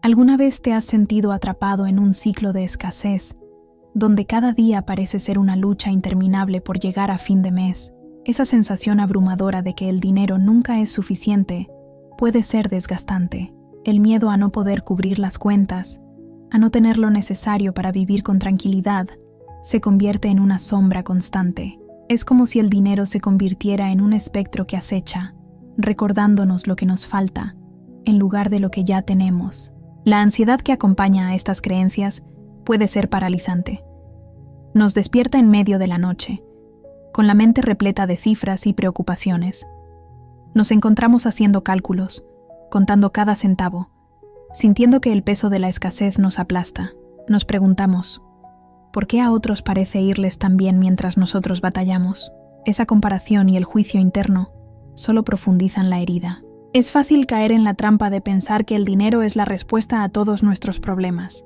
¿Alguna vez te has sentido atrapado en un ciclo de escasez, donde cada día parece ser una lucha interminable por llegar a fin de mes? Esa sensación abrumadora de que el dinero nunca es suficiente puede ser desgastante. El miedo a no poder cubrir las cuentas, a no tener lo necesario para vivir con tranquilidad, se convierte en una sombra constante. Es como si el dinero se convirtiera en un espectro que acecha, recordándonos lo que nos falta, en lugar de lo que ya tenemos. La ansiedad que acompaña a estas creencias puede ser paralizante. Nos despierta en medio de la noche, con la mente repleta de cifras y preocupaciones. Nos encontramos haciendo cálculos, contando cada centavo, sintiendo que el peso de la escasez nos aplasta. Nos preguntamos, ¿por qué a otros parece irles tan bien mientras nosotros batallamos? Esa comparación y el juicio interno solo profundizan la herida. Es fácil caer en la trampa de pensar que el dinero es la respuesta a todos nuestros problemas.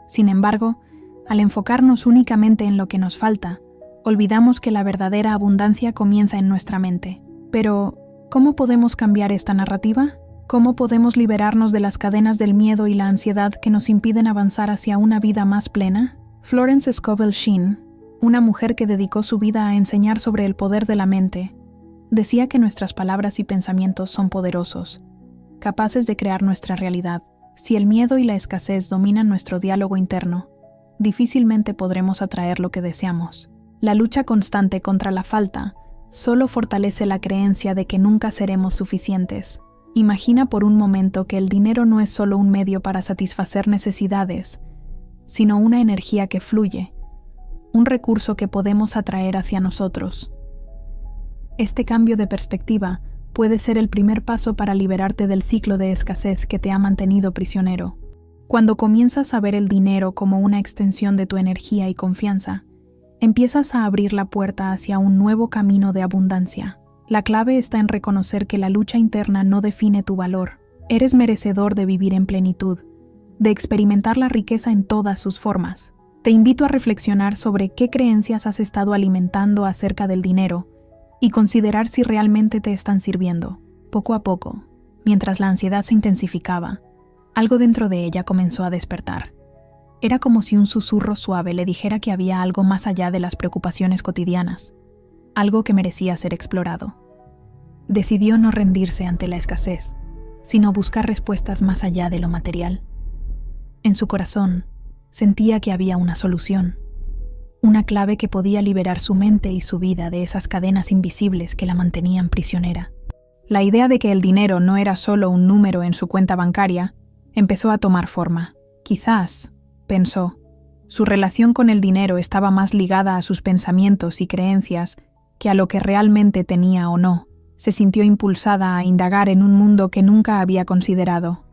Sin embargo, al enfocarnos únicamente en lo que nos falta, olvidamos que la verdadera abundancia comienza en nuestra mente. Pero, ¿cómo podemos cambiar esta narrativa? ¿Cómo podemos liberarnos de las cadenas del miedo y la ansiedad que nos impiden avanzar hacia una vida más plena? Florence Scovel Shinn, una mujer que dedicó su vida a enseñar sobre el poder de la mente, decía que nuestras palabras y pensamientos son poderosos, capaces de crear nuestra realidad. Si el miedo y la escasez dominan nuestro diálogo interno, difícilmente podremos atraer lo que deseamos. La lucha constante contra la falta solo fortalece la creencia de que nunca seremos suficientes. Imagina por un momento que el dinero no es solo un medio para satisfacer necesidades, sino una energía que fluye, un recurso que podemos atraer hacia nosotros. Este cambio de perspectiva puede ser el primer paso para liberarte del ciclo de escasez que te ha mantenido prisionero. Cuando comienzas a ver el dinero como una extensión de tu energía y confianza, empiezas a abrir la puerta hacia un nuevo camino de abundancia. La clave está en reconocer que la lucha interna no define tu valor. Eres merecedor de vivir en plenitud, de experimentar la riqueza en todas sus formas. Te invito a reflexionar sobre qué creencias has estado alimentando acerca del dinero y considerar si realmente te están sirviendo. Poco a poco, mientras la ansiedad se intensificaba, algo dentro de ella comenzó a despertar. Era como si un susurro suave le dijera que había algo más allá de las preocupaciones cotidianas, algo que merecía ser explorado. Decidió no rendirse ante la escasez, sino buscar respuestas más allá de lo material. En su corazón, sentía que había una solución, una clave que podía liberar su mente y su vida de esas cadenas invisibles que la mantenían prisionera. La idea de que el dinero no era solo un número en su cuenta bancaria empezó a tomar forma. Quizás, pensó, su relación con el dinero estaba más ligada a sus pensamientos y creencias que a lo que realmente tenía o no. Se sintió impulsada a indagar en un mundo que nunca había considerado.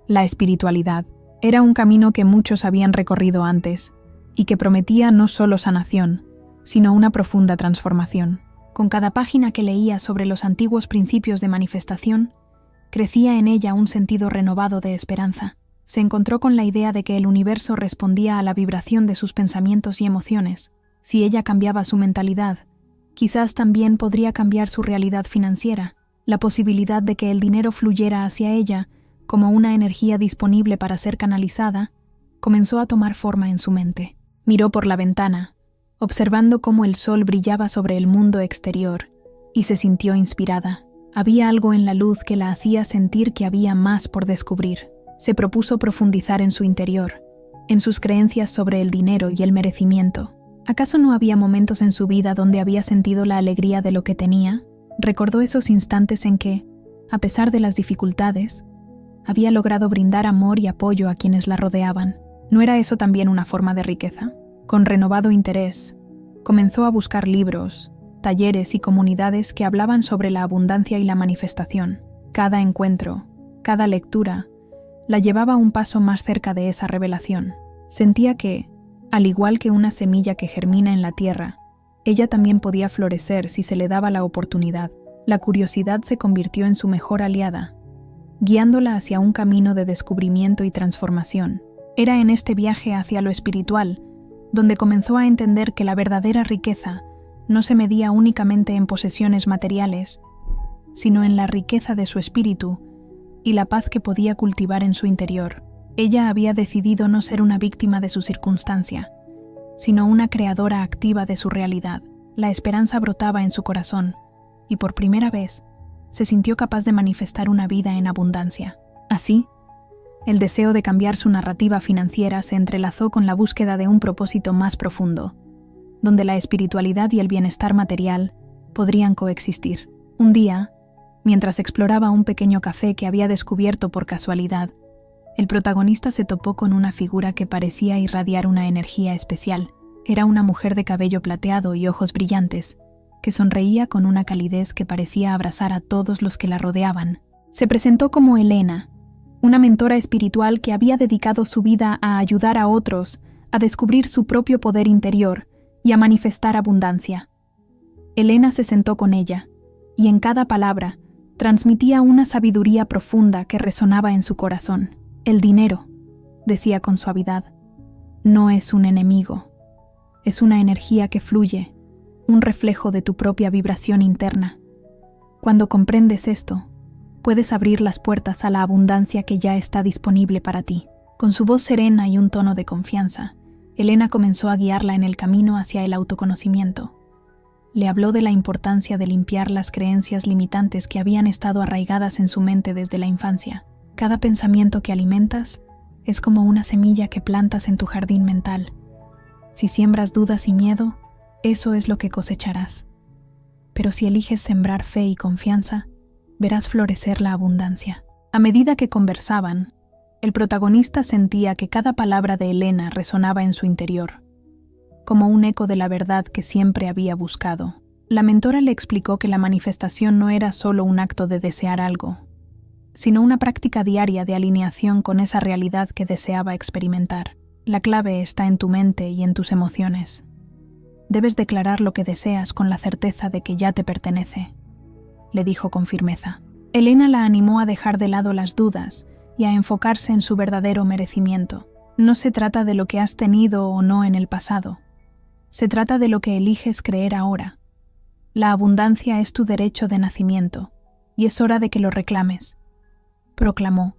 La espiritualidad era un camino que muchos habían recorrido antes, y que prometía no solo sanación, sino una profunda transformación. Con cada página que leía sobre los antiguos principios de manifestación, crecía en ella un sentido renovado de esperanza. Se encontró con la idea de que el universo respondía a la vibración de sus pensamientos y emociones. Si ella cambiaba su mentalidad, quizás también podría cambiar su realidad financiera. La posibilidad de que el dinero fluyera hacia ella como una energía disponible para ser canalizada comenzó a tomar forma en su mente. Miró por la ventana, observando cómo el sol brillaba sobre el mundo exterior, y se sintió inspirada. Había algo en la luz que la hacía sentir que había más por descubrir. Se propuso profundizar en su interior, en sus creencias sobre el dinero y el merecimiento. ¿Acaso no había momentos en su vida donde había sentido la alegría de lo que tenía? Recordó esos instantes en que, a pesar de las dificultades, había logrado brindar amor y apoyo a quienes la rodeaban. ¿No era eso también una forma de riqueza? Con renovado interés, comenzó a buscar libros, talleres y comunidades que hablaban sobre la abundancia y la manifestación. Cada encuentro, cada lectura, la llevaba un paso más cerca de esa revelación. Sentía que, al igual que una semilla que germina en la tierra, ella también podía florecer si se le daba la oportunidad. La curiosidad se convirtió en su mejor aliada, guiándola hacia un camino de descubrimiento y transformación. Era en este viaje hacia lo espiritual donde comenzó a entender que la verdadera riqueza no se medía únicamente en posesiones materiales, sino en la riqueza de su espíritu y la paz que podía cultivar en su interior. Ella había decidido no ser una víctima de su circunstancia, sino una creadora activa de su realidad. La esperanza brotaba en su corazón, y por primera vez se sintió capaz de manifestar una vida en abundancia. Así, el deseo de cambiar su narrativa financiera se entrelazó con la búsqueda de un propósito más profundo, donde la espiritualidad y el bienestar material podrían coexistir. Un día, mientras exploraba un pequeño café que había descubierto por casualidad, el protagonista se topó con una figura que parecía irradiar una energía especial. Era una mujer de cabello plateado y ojos brillantes, que sonreía con una calidez que parecía abrazar a todos los que la rodeaban. Se presentó como Elena, una mentora espiritual que había dedicado su vida a ayudar a otros a descubrir su propio poder interior y a manifestar abundancia. Elena se sentó con ella, y en cada palabra transmitía una sabiduría profunda que resonaba en su corazón. El dinero, decía con suavidad, no es un enemigo. Es una energía que fluye, un reflejo de tu propia vibración interna. Cuando comprendes esto, puedes abrir las puertas a la abundancia que ya está disponible para ti. Con su voz serena y un tono de confianza, Elena comenzó a guiarla en el camino hacia el autoconocimiento. Le habló de la importancia de limpiar las creencias limitantes que habían estado arraigadas en su mente desde la infancia. Cada pensamiento que alimentas es como una semilla que plantas en tu jardín mental. Si siembras dudas y miedo, eso es lo que cosecharás. Pero si eliges sembrar fe y confianza, verás florecer la abundancia. A medida que conversaban, el protagonista sentía que cada palabra de Elena resonaba en su interior, como un eco de la verdad que siempre había buscado. La mentora le explicó que la manifestación no era solo un acto de desear algo, sino una práctica diaria de alineación con esa realidad que deseaba experimentar. La clave está en tu mente y en tus emociones. Debes declarar lo que deseas con la certeza de que ya te pertenece, le dijo con firmeza. Elena la animó a dejar de lado las dudas y a enfocarse en su verdadero merecimiento. No se trata de lo que has tenido o no en el pasado. Se trata de lo que eliges creer ahora. La abundancia es tu derecho de nacimiento, y es hora de que lo reclames, proclamó.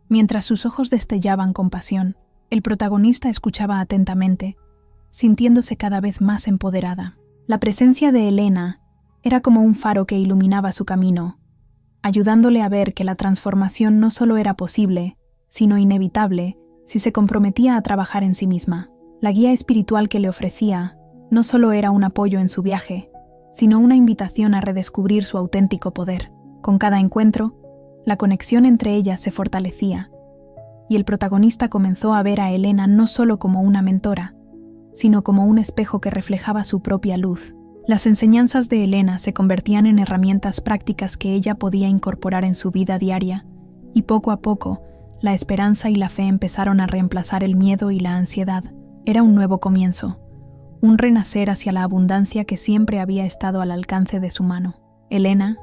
Mientras sus ojos destellaban con pasión, el protagonista escuchaba atentamente, sintiéndose cada vez más empoderada. La presencia de Elena era como un faro que iluminaba su camino, ayudándole a ver que la transformación no solo era posible, sino inevitable si se comprometía a trabajar en sí misma. La guía espiritual que le ofrecía no solo era un apoyo en su viaje, sino una invitación a redescubrir su auténtico poder. Con cada encuentro, la conexión entre ellas se fortalecía, y el protagonista comenzó a ver a Elena no solo como una mentora, sino como un espejo que reflejaba su propia luz. Las enseñanzas de Elena se convertían en herramientas prácticas que ella podía incorporar en su vida diaria, y poco a poco, la esperanza y la fe empezaron a reemplazar el miedo y la ansiedad. Era un nuevo comienzo, un renacer hacia la abundancia que siempre había estado al alcance de su mano. Elena,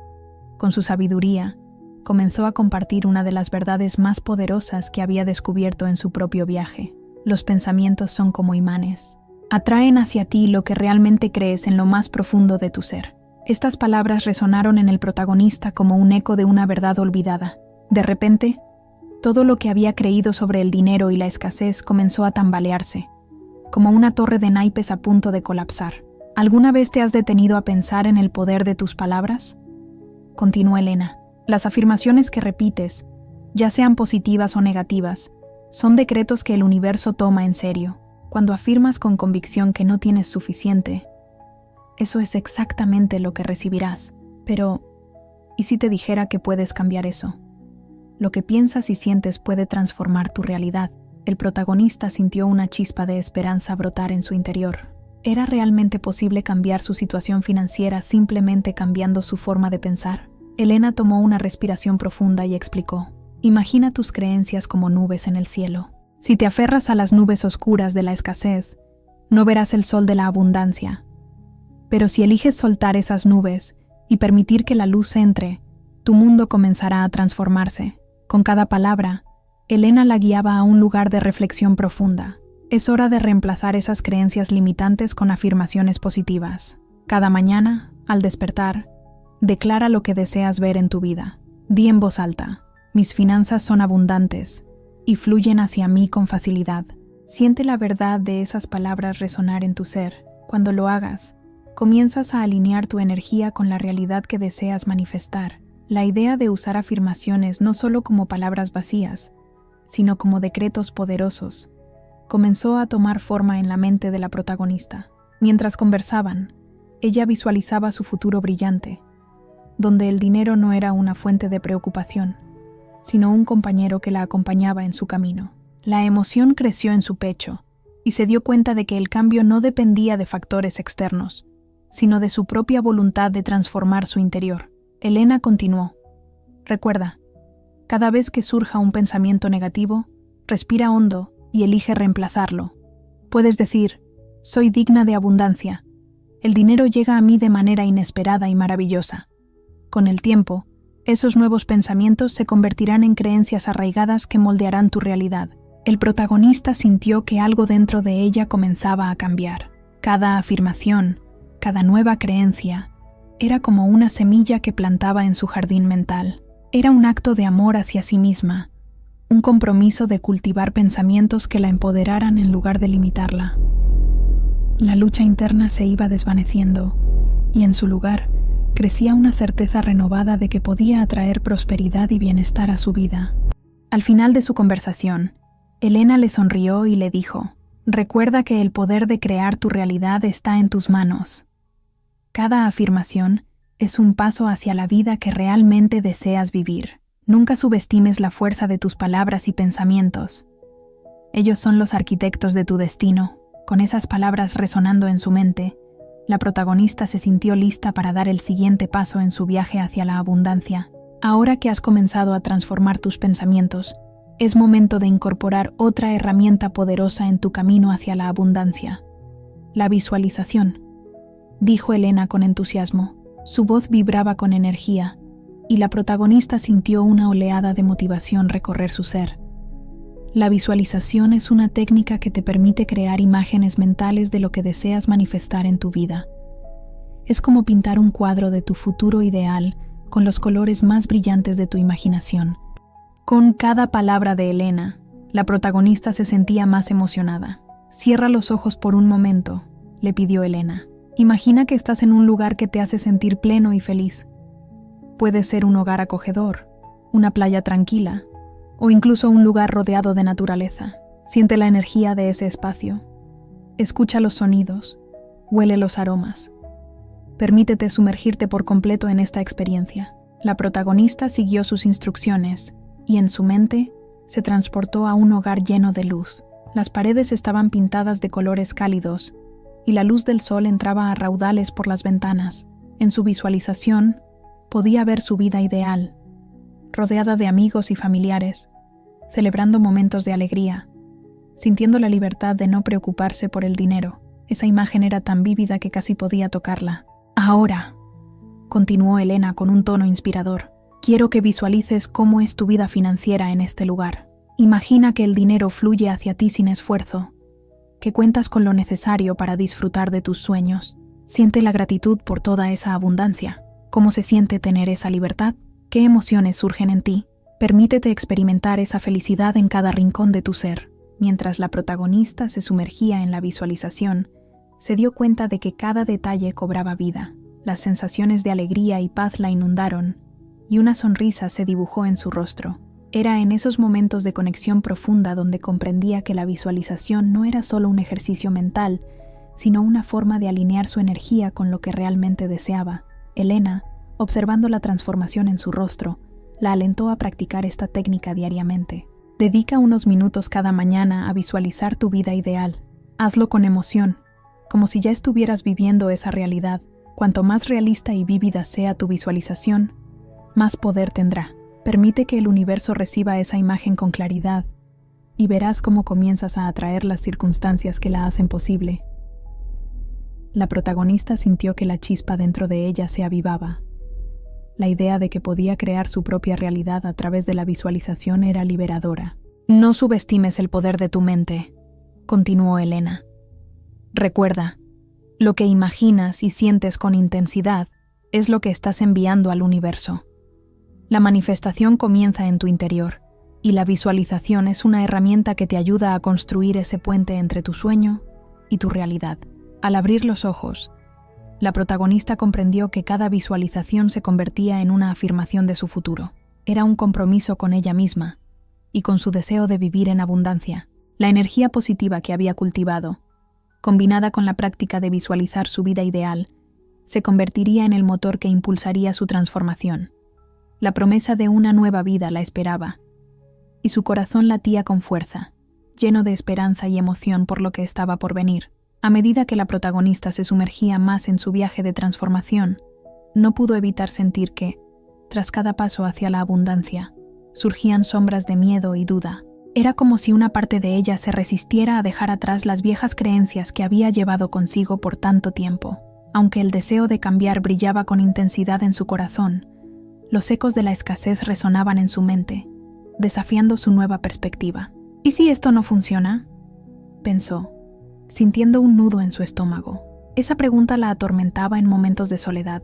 con su sabiduría, comenzó a compartir una de las verdades más poderosas que había descubierto en su propio viaje. Los pensamientos son como imanes. Atraen hacia ti lo que realmente crees en lo más profundo de tu ser. Estas palabras resonaron en el protagonista como un eco de una verdad olvidada. De repente, todo lo que había creído sobre el dinero y la escasez comenzó a tambalearse, como una torre de naipes a punto de colapsar. ¿Alguna vez te has detenido a pensar en el poder de tus palabras? Continuó Elena. Las afirmaciones que repites, ya sean positivas o negativas, son decretos que el universo toma en serio. Cuando afirmas con convicción que no tienes suficiente, eso es exactamente lo que recibirás. Pero, ¿y si te dijera que puedes cambiar eso? Lo que piensas y sientes puede transformar tu realidad. El protagonista sintió una chispa de esperanza brotar en su interior. ¿Era realmente posible cambiar su situación financiera simplemente cambiando su forma de pensar? Elena tomó una respiración profunda y explicó: imagina tus creencias como nubes en el cielo. Si te aferras a las nubes oscuras de la escasez, no verás el sol de la abundancia. Pero si eliges soltar esas nubes y permitir que la luz entre, tu mundo comenzará a transformarse. Con cada palabra, Elena la guiaba a un lugar de reflexión profunda. Es hora de reemplazar esas creencias limitantes con afirmaciones positivas. Cada mañana, al despertar, declara lo que deseas ver en tu vida. Di en voz alta: mis finanzas son abundantes, y fluyen hacia mí con facilidad. Siente la verdad de esas palabras resonar en tu ser. Cuando lo hagas, comienzas a alinear tu energía con la realidad que deseas manifestar. La idea de usar afirmaciones no solo como palabras vacías, sino como decretos poderosos, comenzó a tomar forma en la mente de la protagonista. Mientras conversaban, ella visualizaba su futuro brillante, donde el dinero no era una fuente de preocupación, sino un compañero que la acompañaba en su camino. La emoción creció en su pecho y se dio cuenta de que el cambio no dependía de factores externos, sino de su propia voluntad de transformar su interior. Elena continuó: recuerda, cada vez que surja un pensamiento negativo, respira hondo y elige reemplazarlo. Puedes decir: soy digna de abundancia. El dinero llega a mí de manera inesperada y maravillosa. Con el tiempo, esos nuevos pensamientos se convertirán en creencias arraigadas que moldearán tu realidad. El protagonista sintió que algo dentro de ella comenzaba a cambiar. Cada afirmación, cada nueva creencia, era como una semilla que plantaba en su jardín mental. Era un acto de amor hacia sí misma, un compromiso de cultivar pensamientos que la empoderaran en lugar de limitarla. La lucha interna se iba desvaneciendo, y en su lugar crecía una certeza renovada de que podía atraer prosperidad y bienestar a su vida. Al final de su conversación, Elena le sonrió y le dijo: recuerda que el poder de crear tu realidad está en tus manos. Cada afirmación es un paso hacia la vida que realmente deseas vivir. Nunca subestimes la fuerza de tus palabras y pensamientos. Ellos son los arquitectos de tu destino. Con esas palabras resonando en su mente, la protagonista se sintió lista para dar el siguiente paso en su viaje hacia la abundancia. Ahora que has comenzado a transformar tus pensamientos, es momento de incorporar otra herramienta poderosa en tu camino hacia la abundancia: la visualización, dijo Elena con entusiasmo. Su voz vibraba con energía, y la protagonista sintió una oleada de motivación recorrer su ser. La visualización es una técnica que te permite crear imágenes mentales de lo que deseas manifestar en tu vida. Es como pintar un cuadro de tu futuro ideal con los colores más brillantes de tu imaginación. Con cada palabra de Elena, la protagonista se sentía más emocionada. Cierra los ojos por un momento, le pidió Elena. Imagina que estás en un lugar que te hace sentir pleno y feliz. Puede ser un hogar acogedor, una playa tranquila, o incluso un lugar rodeado de naturaleza. Siente la energía de ese espacio. Escucha los sonidos, huele los aromas. Permítete sumergirte por completo en esta experiencia. La protagonista siguió sus instrucciones y en su mente se transportó a un hogar lleno de luz. Las paredes estaban pintadas de colores cálidos y la luz del sol entraba a raudales por las ventanas. En su visualización, podía ver su vida ideal, rodeada de amigos y familiares, celebrando momentos de alegría, sintiendo la libertad de no preocuparse por el dinero. Esa imagen era tan vívida que casi podía tocarla. Ahora, continuó Elena con un tono inspirador, quiero que visualices cómo es tu vida financiera en este lugar. Imagina que el dinero fluye hacia ti sin esfuerzo, que cuentas con lo necesario para disfrutar de tus sueños. Siente la gratitud por toda esa abundancia. ¿Cómo se siente tener esa libertad? ¿Qué emociones surgen en ti? Permítete experimentar esa felicidad en cada rincón de tu ser. Mientras la protagonista se sumergía en la visualización, se dio cuenta de que cada detalle cobraba vida. Las sensaciones de alegría y paz la inundaron, y una sonrisa se dibujó en su rostro. Era en esos momentos de conexión profunda donde comprendía que la visualización no era solo un ejercicio mental, sino una forma de alinear su energía con lo que realmente deseaba. Elena, observando la transformación en su rostro, la alentó a practicar esta técnica diariamente. Dedica unos minutos cada mañana a visualizar tu vida ideal. Hazlo con emoción, como si ya estuvieras viviendo esa realidad. Cuanto más realista y vívida sea tu visualización, más poder tendrá. Permite que el universo reciba esa imagen con claridad y verás cómo comienzas a atraer las circunstancias que la hacen posible. La protagonista sintió que la chispa dentro de ella se avivaba. La idea de que podía crear su propia realidad a través de la visualización era liberadora. No subestimes el poder de tu mente, continuó Elena. Recuerda, lo que imaginas y sientes con intensidad es lo que estás enviando al universo. La manifestación comienza en tu interior Y la visualización es una herramienta que te ayuda a construir ese puente entre tu sueño y tu realidad. Al abrir los ojos, la protagonista comprendió que cada visualización se convertía en una afirmación de su futuro. Era un compromiso con ella misma y con su deseo de vivir en abundancia. La energía positiva que había cultivado, combinada con la práctica de visualizar su vida ideal, se convertiría en el motor que impulsaría su transformación. La promesa de una nueva vida la esperaba, y su corazón latía con fuerza, lleno de esperanza y emoción por lo que estaba por venir. A medida que la protagonista se sumergía más en su viaje de transformación, no pudo evitar sentir que, tras cada paso hacia la abundancia, surgían sombras de miedo y duda. Era como si una parte de ella se resistiera a dejar atrás las viejas creencias que había llevado consigo por tanto tiempo. Aunque el deseo de cambiar brillaba con intensidad en su corazón, los ecos de la escasez resonaban en su mente, desafiando su nueva perspectiva. ¿Y si esto no funciona?, pensó, sintiendo un nudo en su estómago. Esa pregunta la atormentaba en momentos de soledad,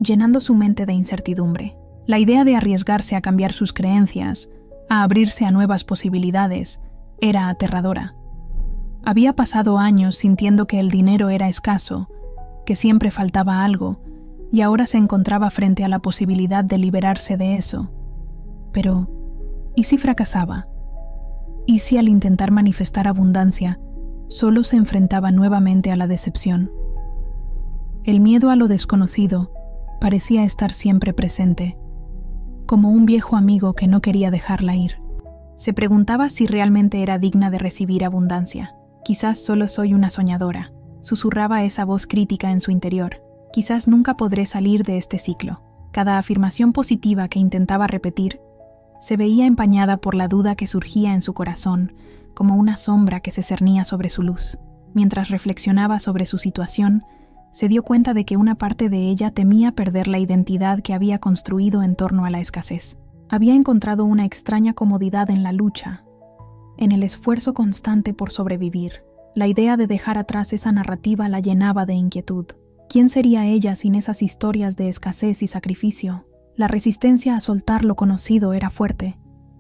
llenando su mente de incertidumbre. La idea de arriesgarse a cambiar sus creencias, a abrirse a nuevas posibilidades, era aterradora. Había pasado años sintiendo que el dinero era escaso, que siempre faltaba algo, y ahora se encontraba frente a la posibilidad de liberarse de eso. Pero, ¿y si fracasaba? ¿Y si al intentar manifestar abundancia, solo se enfrentaba nuevamente a la decepción? El miedo a lo desconocido parecía estar siempre presente, como un viejo amigo que no quería dejarla ir. Se preguntaba si realmente era digna de recibir abundancia. Quizás solo soy una soñadora, susurraba esa voz crítica en su interior. Quizás nunca podré salir de este ciclo. Cada afirmación positiva que intentaba repetir se veía empañada por la duda que surgía en su corazón, como una sombra que se cernía sobre su luz. Mientras reflexionaba sobre su situación, se dio cuenta de que una parte de ella temía perder la identidad que había construido en torno a la escasez. Había encontrado una extraña comodidad en la lucha, en el esfuerzo constante por sobrevivir. La idea de dejar atrás esa narrativa la llenaba de inquietud. ¿Quién sería ella sin esas historias de escasez y sacrificio? La resistencia a soltar lo conocido era fuerte,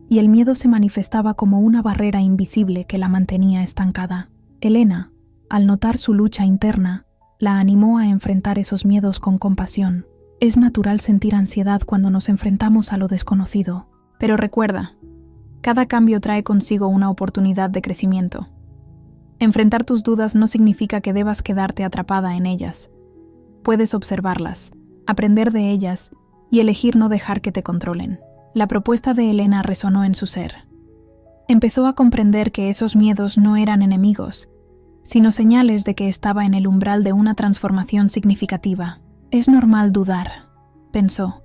y el miedo se manifestaba como una barrera invisible que la mantenía estancada. Elena, al notar su lucha interna, la animó a enfrentar esos miedos con compasión. Es natural sentir ansiedad cuando nos enfrentamos a lo desconocido, pero recuerda, cada cambio trae consigo una oportunidad de crecimiento. Enfrentar tus dudas no significa que debas quedarte atrapada en ellas. Puedes observarlas, aprender de ellas y elegir no dejar que te controlen. La propuesta de Elena resonó en su ser. Empezó a comprender que esos miedos no eran enemigos, sino señales de que estaba en el umbral de una transformación significativa. Es normal dudar, pensó,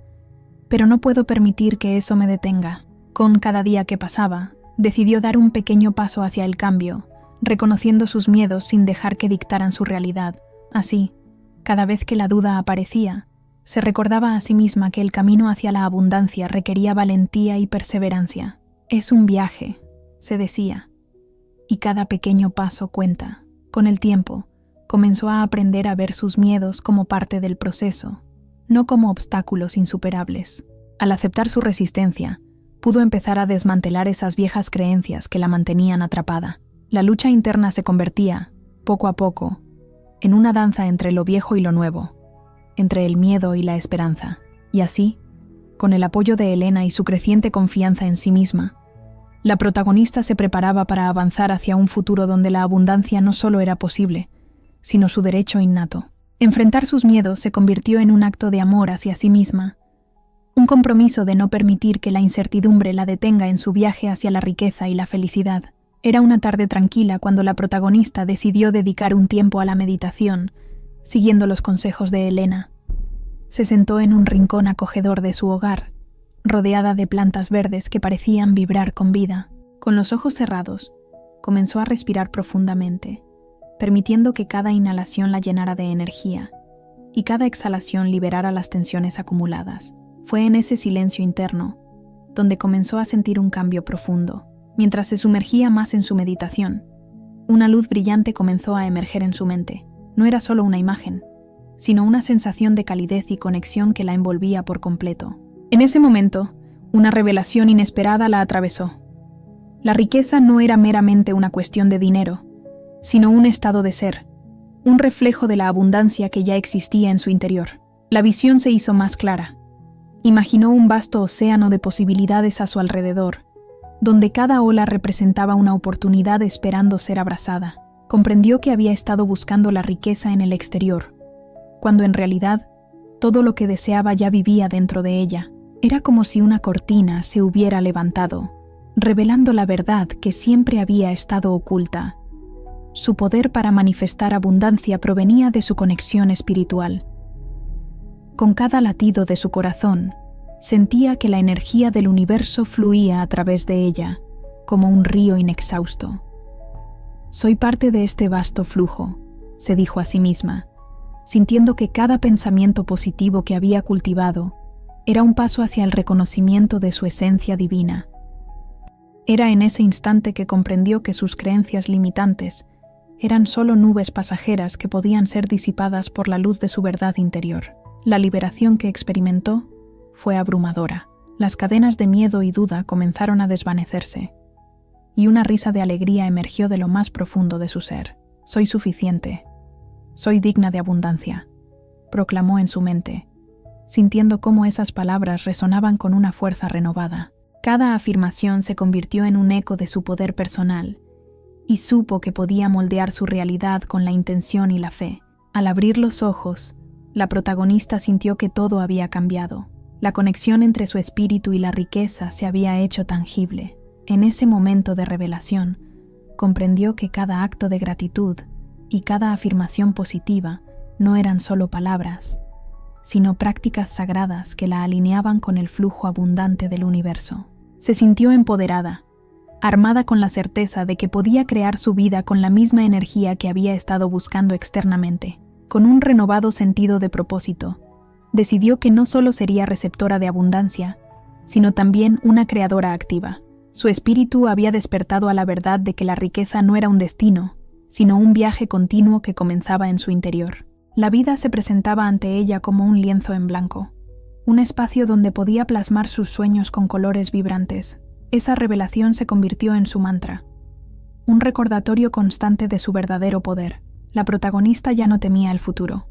pero no puedo permitir que eso me detenga. Con cada día que pasaba, decidió dar un pequeño paso hacia el cambio, reconociendo sus miedos sin dejar que dictaran su realidad. Así, cada vez que la duda aparecía, se recordaba a sí misma que el camino hacia la abundancia requería valentía y perseverancia. Es un viaje, se decía, y cada pequeño paso cuenta. Con el tiempo, comenzó a aprender a ver sus miedos como parte del proceso, no como obstáculos insuperables. Al aceptar su resistencia, pudo empezar a desmantelar esas viejas creencias que la mantenían atrapada. La lucha interna se convertía, poco a poco, en una danza entre lo viejo y lo nuevo, entre el miedo y la esperanza. Y así, con el apoyo de Elena y su creciente confianza en sí misma, la protagonista se preparaba para avanzar hacia un futuro donde la abundancia no solo era posible, sino su derecho innato. Enfrentar sus miedos se convirtió en un acto de amor hacia sí misma, un compromiso de no permitir que la incertidumbre la detenga en su viaje hacia la riqueza y la felicidad. Era una tarde tranquila cuando la protagonista decidió dedicar un tiempo a la meditación, siguiendo los consejos de Elena. Se sentó en un rincón acogedor de su hogar, rodeada de plantas verdes que parecían vibrar con vida. Con los ojos cerrados, comenzó a respirar profundamente, permitiendo que cada inhalación la llenara de energía y cada exhalación liberara las tensiones acumuladas. Fue en ese silencio interno donde comenzó a sentir un cambio profundo. Mientras se sumergía más en su meditación, una luz brillante comenzó a emerger en su mente. No era solo una imagen, sino una sensación de calidez y conexión que la envolvía por completo. En ese momento, una revelación inesperada la atravesó. La riqueza no era meramente una cuestión de dinero, sino un estado de ser, un reflejo de la abundancia que ya existía en su interior. La visión se hizo más clara. Imaginó un vasto océano de posibilidades a su alrededor, donde cada ola representaba una oportunidad esperando ser abrazada. Comprendió que había estado buscando la riqueza en el exterior, cuando en realidad todo lo que deseaba ya vivía dentro de ella. Era como si una cortina se hubiera levantado, revelando la verdad que siempre había estado oculta. Su poder para manifestar abundancia provenía de su conexión espiritual. Con cada latido de su corazón, sentía que la energía del universo fluía a través de ella, como un río inexhausto. «Soy parte de este vasto flujo», se dijo a sí misma, sintiendo que cada pensamiento positivo que había cultivado era un paso hacia el reconocimiento de su esencia divina. Era en ese instante que comprendió que sus creencias limitantes eran solo nubes pasajeras que podían ser disipadas por la luz de su verdad interior. La liberación que experimentó fue abrumadora. Las cadenas de miedo y duda comenzaron a desvanecerse, y una risa de alegría emergió de lo más profundo de su ser. «Soy suficiente. Soy digna de abundancia», proclamó en su mente, sintiendo cómo esas palabras resonaban con una fuerza renovada. Cada afirmación se convirtió en un eco de su poder personal, y supo que podía moldear su realidad con la intención y la fe. Al abrir los ojos, la protagonista sintió que todo había cambiado. La conexión entre su espíritu y la riqueza se había hecho tangible. En ese momento de revelación, comprendió que cada acto de gratitud y cada afirmación positiva no eran solo palabras, sino prácticas sagradas que la alineaban con el flujo abundante del universo. Se sintió empoderada, armada con la certeza de que podía crear su vida con la misma energía que había estado buscando externamente. Con un renovado sentido de propósito, decidió que no solo sería receptora de abundancia, sino también una creadora activa. Su espíritu había despertado a la verdad de que la riqueza no era un destino, sino un viaje continuo que comenzaba en su interior. La vida se presentaba ante ella como un lienzo en blanco, un espacio donde podía plasmar sus sueños con colores vibrantes. Esa revelación se convirtió en su mantra, un recordatorio constante de su verdadero poder. La protagonista ya no temía el futuro.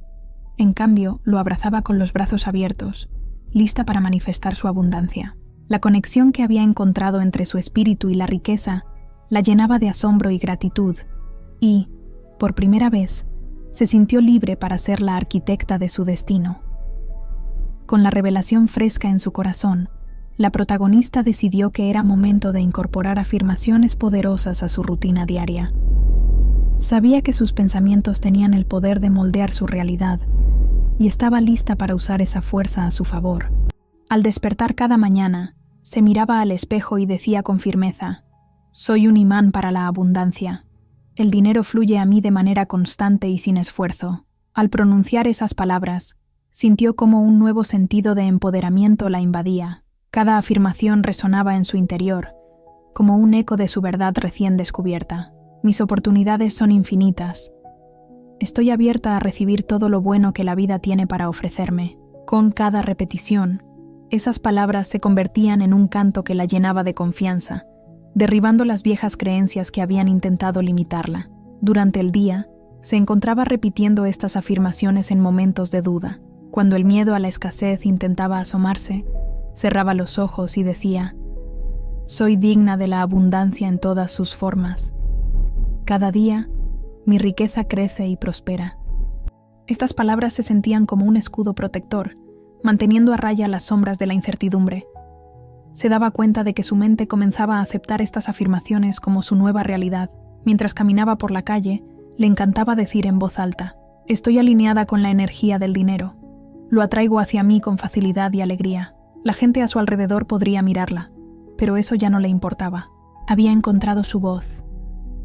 En cambio, lo abrazaba con los brazos abiertos, lista para manifestar su abundancia. La conexión que había encontrado entre su espíritu y la riqueza la llenaba de asombro y gratitud, y, por primera vez, se sintió libre para ser la arquitecta de su destino. Con la revelación fresca en su corazón, la protagonista decidió que era momento de incorporar afirmaciones poderosas a su rutina diaria. Sabía que sus pensamientos tenían el poder de moldear su realidad, y estaba lista para usar esa fuerza a su favor. Al despertar cada mañana, se miraba al espejo y decía con firmeza: «Soy un imán para la abundancia. El dinero fluye a mí de manera constante y sin esfuerzo». Al pronunciar esas palabras, sintió como un nuevo sentido de empoderamiento la invadía. Cada afirmación resonaba en su interior, como un eco de su verdad recién descubierta. «Mis oportunidades son infinitas. Estoy abierta a recibir todo lo bueno que la vida tiene para ofrecerme». Con cada repetición, esas palabras se convertían en un canto que la llenaba de confianza, derribando las viejas creencias que habían intentado limitarla. Durante el día, se encontraba repitiendo estas afirmaciones en momentos de duda. Cuando el miedo a la escasez intentaba asomarse, cerraba los ojos y decía: «Soy digna de la abundancia en todas sus formas. Cada día, mi riqueza crece y prospera». Estas palabras se sentían como un escudo protector, manteniendo a raya las sombras de la incertidumbre. Se daba cuenta de que su mente comenzaba a aceptar estas afirmaciones como su nueva realidad. Mientras caminaba por la calle, le encantaba decir en voz alta: «Estoy alineada con la energía del dinero. Lo atraigo hacia mí con facilidad y alegría». La gente a su alrededor podría mirarla, pero eso ya no le importaba. Había encontrado su voz,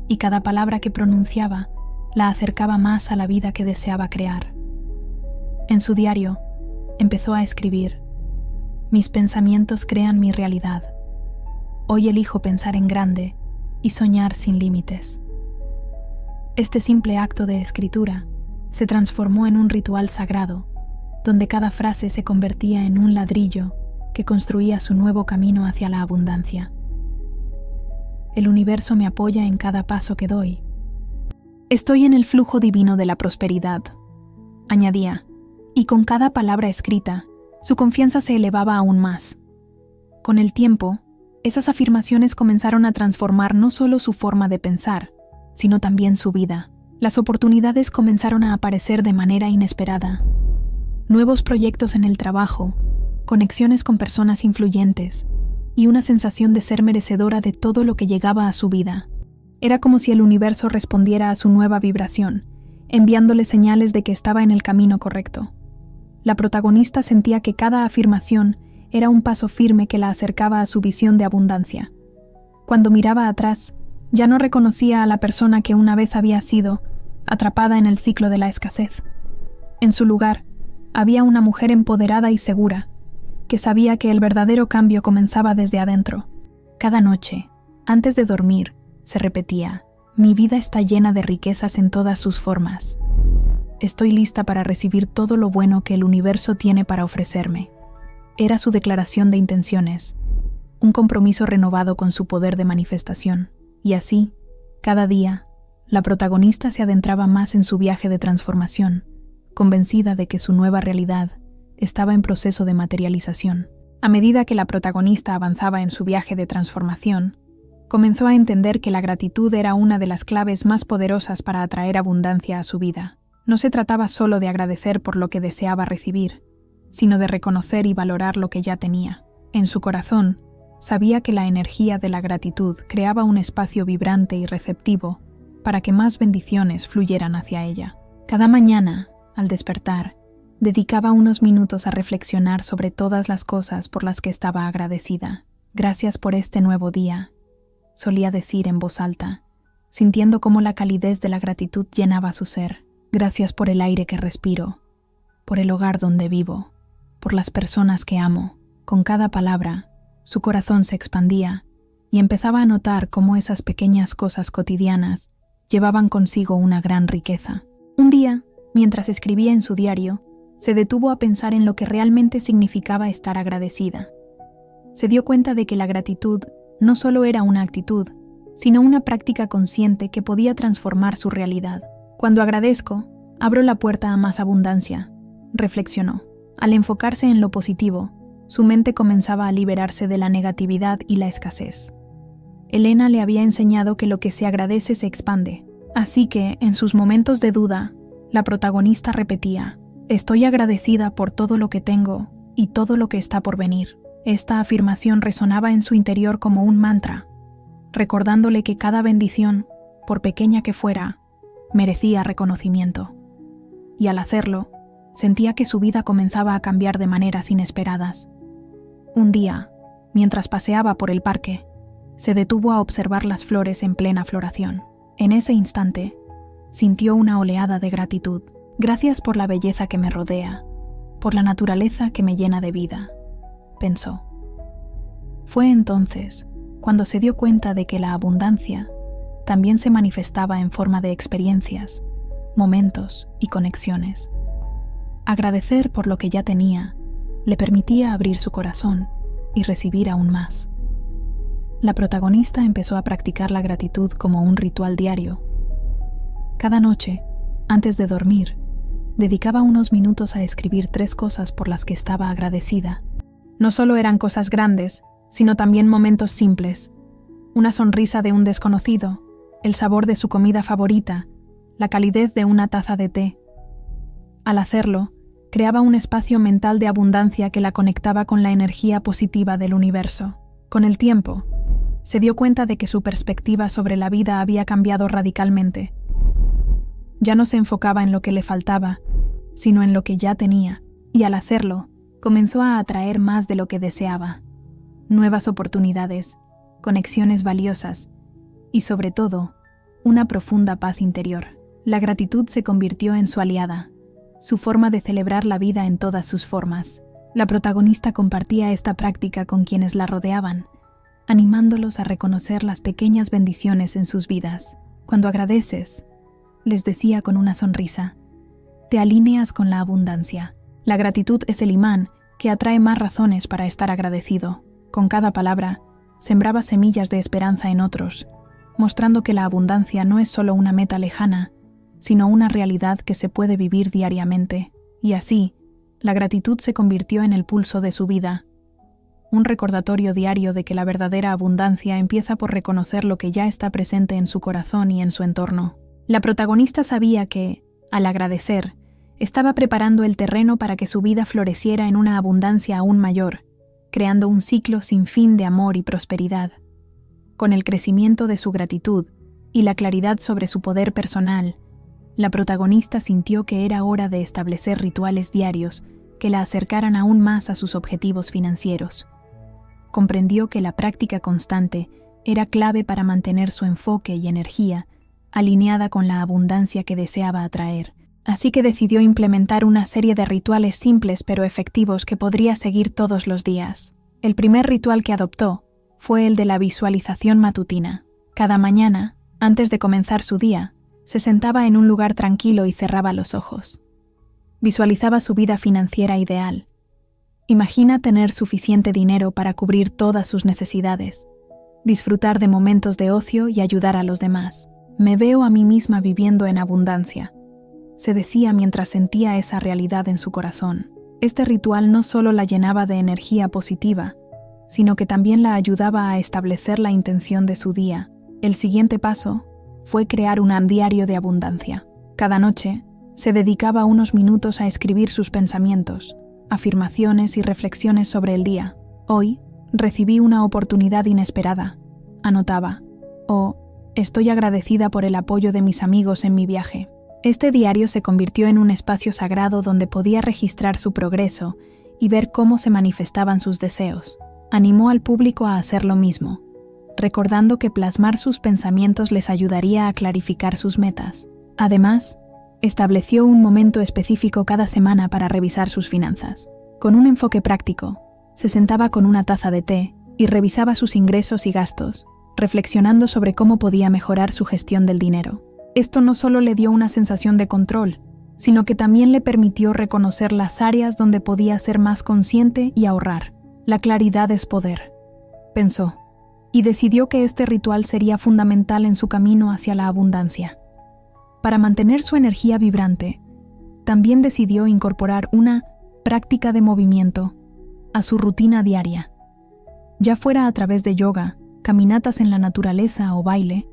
y cada palabra que pronunciaba la acercaba más a la vida que deseaba crear. En su diario, empezó a escribir: «Mis pensamientos crean mi realidad. Hoy elijo pensar en grande y soñar sin límites». Este simple acto de escritura se transformó en un ritual sagrado, donde cada frase se convertía en un ladrillo que construía su nuevo camino hacia la abundancia. El universo me apoya en cada paso que doy. Estoy en el flujo divino de la prosperidad, añadía, y con cada palabra escrita, su confianza se elevaba aún más. Con el tiempo, esas afirmaciones comenzaron a transformar no solo su forma de pensar, sino también su vida. Las oportunidades comenzaron a aparecer de manera inesperada. Nuevos proyectos en el trabajo, conexiones con personas influyentes y una sensación de ser merecedora de todo lo que llegaba a su vida. Era como si el universo respondiera a su nueva vibración, enviándole señales de que estaba en el camino correcto. La protagonista sentía que cada afirmación era un paso firme que la acercaba a su visión de abundancia. Cuando miraba atrás, ya no reconocía a la persona que una vez había sido, atrapada en el ciclo de la escasez. En su lugar, había una mujer empoderada y segura, que sabía que el verdadero cambio comenzaba desde adentro. Cada noche, antes de dormir, se repetía: mi vida está llena de riquezas en todas sus formas. Estoy lista para recibir todo lo bueno que el universo tiene para ofrecerme. Era su declaración de intenciones, un compromiso renovado con su poder de manifestación. Y así, cada día, la protagonista se adentraba más en su viaje de transformación, convencida de que su nueva realidad estaba en proceso de materialización. A medida que la protagonista avanzaba en su viaje de transformación, comenzó a entender que la gratitud era una de las claves más poderosas para atraer abundancia a su vida. No se trataba solo de agradecer por lo que deseaba recibir, sino de reconocer y valorar lo que ya tenía. En su corazón, sabía que la energía de la gratitud creaba un espacio vibrante y receptivo para que más bendiciones fluyeran hacia ella. Cada mañana, al despertar, dedicaba unos minutos a reflexionar sobre todas las cosas por las que estaba agradecida. Gracias por este nuevo día, solía decir en voz alta, sintiendo cómo la calidez de la gratitud llenaba su ser. Gracias por el aire que respiro, por el hogar donde vivo, por las personas que amo. Con cada palabra, su corazón se expandía y empezaba a notar cómo esas pequeñas cosas cotidianas llevaban consigo una gran riqueza. Un día, mientras escribía en su diario, se detuvo a pensar en lo que realmente significaba estar agradecida. Se dio cuenta de que la gratitud no solo era una actitud, sino una práctica consciente que podía transformar su realidad. Cuando agradezco, abro la puerta a más abundancia, reflexionó. Al enfocarse en lo positivo, su mente comenzaba a liberarse de la negatividad y la escasez. Elena le había enseñado que lo que se agradece se expande, así que, en sus momentos de duda, la protagonista repetía: estoy agradecida por todo lo que tengo y todo lo que está por venir. Esta afirmación resonaba en su interior como un mantra, recordándole que cada bendición, por pequeña que fuera, merecía reconocimiento. Y al hacerlo, sentía que su vida comenzaba a cambiar de maneras inesperadas. Un día, mientras paseaba por el parque, se detuvo a observar las flores en plena floración. En ese instante, sintió una oleada de gratitud. Gracias por la belleza que me rodea, por la naturaleza que me llena de vida, pensó. Fue entonces cuando se dio cuenta de que la abundancia también se manifestaba en forma de experiencias, momentos y conexiones. Agradecer por lo que ya tenía le permitía abrir su corazón y recibir aún más. La protagonista empezó a practicar la gratitud como un ritual diario. Cada noche, antes de dormir, dedicaba unos minutos a escribir 3 cosas por las que estaba agradecida. No solo eran cosas grandes, sino también momentos simples. Una sonrisa de un desconocido, el sabor de su comida favorita, la calidez de una taza de té. Al hacerlo, creaba un espacio mental de abundancia que la conectaba con la energía positiva del universo. Con el tiempo, se dio cuenta de que su perspectiva sobre la vida había cambiado radicalmente. Ya no se enfocaba en lo que le faltaba, sino en lo que ya tenía, y al hacerlo, comenzó a atraer más de lo que deseaba. Nuevas oportunidades, conexiones valiosas y, sobre todo, una profunda paz interior. La gratitud se convirtió en su aliada, su forma de celebrar la vida en todas sus formas. La protagonista compartía esta práctica con quienes la rodeaban, animándolos a reconocer las pequeñas bendiciones en sus vidas. Cuando agradeces, les decía con una sonrisa, te alineas con la abundancia. La gratitud es el imán que atrae más razones para estar agradecido. Con cada palabra, sembraba semillas de esperanza en otros, mostrando que la abundancia no es solo una meta lejana, sino una realidad que se puede vivir diariamente, y así, la gratitud se convirtió en el pulso de su vida. Un recordatorio diario de que la verdadera abundancia empieza por reconocer lo que ya está presente en su corazón y en su entorno. La protagonista sabía que, al agradecer, estaba preparando el terreno para que su vida floreciera en una abundancia aún mayor, creando un ciclo sin fin de amor y prosperidad. Con el crecimiento de su gratitud y la claridad sobre su poder personal, la protagonista sintió que era hora de establecer rituales diarios que la acercaran aún más a sus objetivos financieros. Comprendió que la práctica constante era clave para mantener su enfoque y energía alineada con la abundancia que deseaba atraer. Así que decidió implementar una serie de rituales simples pero efectivos que podría seguir todos los días. El primer ritual que adoptó fue el de la visualización matutina. Cada mañana, antes de comenzar su día, se sentaba en un lugar tranquilo y cerraba los ojos. Visualizaba su vida financiera ideal. Imagina tener suficiente dinero para cubrir todas sus necesidades, disfrutar de momentos de ocio y ayudar a los demás. Me veo a mí misma viviendo en abundancia, se decía mientras sentía esa realidad en su corazón. Este ritual no solo la llenaba de energía positiva, sino que también la ayudaba a establecer la intención de su día. El siguiente paso fue crear un diario de abundancia. Cada noche, se dedicaba unos minutos a escribir sus pensamientos, afirmaciones y reflexiones sobre el día. Hoy, recibí una oportunidad inesperada, anotaba, o estoy agradecida por el apoyo de mis amigos en mi viaje. Este diario se convirtió en un espacio sagrado donde podía registrar su progreso y ver cómo se manifestaban sus deseos. Animó al público a hacer lo mismo, recordando que plasmar sus pensamientos les ayudaría a clarificar sus metas. Además, estableció un momento específico cada semana para revisar sus finanzas. Con un enfoque práctico, se sentaba con una taza de té y revisaba sus ingresos y gastos, reflexionando sobre cómo podía mejorar su gestión del dinero. Esto no solo le dio una sensación de control, sino que también le permitió reconocer las áreas donde podía ser más consciente y ahorrar. La claridad es poder, pensó, y decidió que este ritual sería fundamental en su camino hacia la abundancia. Para mantener su energía vibrante, también decidió incorporar una práctica de movimiento a su rutina diaria. Ya fuera a través de yoga, caminatas en la naturaleza o baile,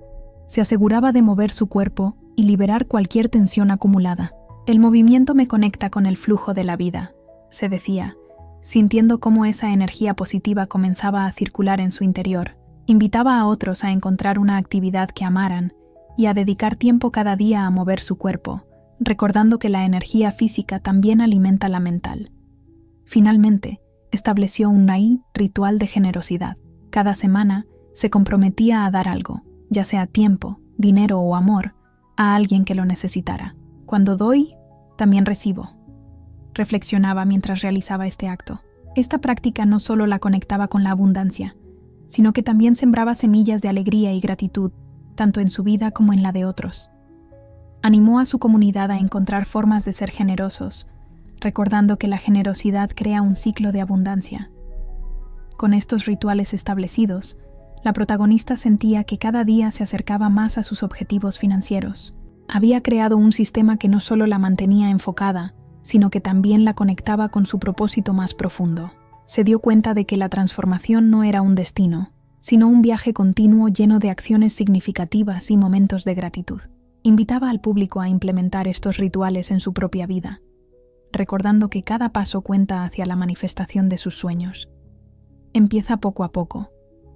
se aseguraba de mover su cuerpo y liberar cualquier tensión acumulada. El movimiento me conecta con el flujo de la vida, se decía, sintiendo cómo esa energía positiva comenzaba a circular en su interior. Invitaba a otros a encontrar una actividad que amaran y a dedicar tiempo cada día a mover su cuerpo, recordando que la energía física también alimenta la mental. Finalmente, estableció un ritual de generosidad. Cada semana se comprometía a dar algo, ya sea tiempo, dinero o amor, a alguien que lo necesitara. Cuando doy, también recibo, reflexionaba mientras realizaba este acto. Esta práctica no solo la conectaba con la abundancia, sino que también sembraba semillas de alegría y gratitud, tanto en su vida como en la de otros. Animó a su comunidad a encontrar formas de ser generosos, recordando que la generosidad crea un ciclo de abundancia. Con estos rituales establecidos, la protagonista sentía que cada día se acercaba más a sus objetivos financieros. Había creado un sistema que no solo la mantenía enfocada, sino que también la conectaba con su propósito más profundo. Se dio cuenta de que la transformación no era un destino, sino un viaje continuo lleno de acciones significativas y momentos de gratitud. Invitaba al público a implementar estos rituales en su propia vida, recordando que cada paso cuenta hacia la manifestación de sus sueños. Empieza poco a poco,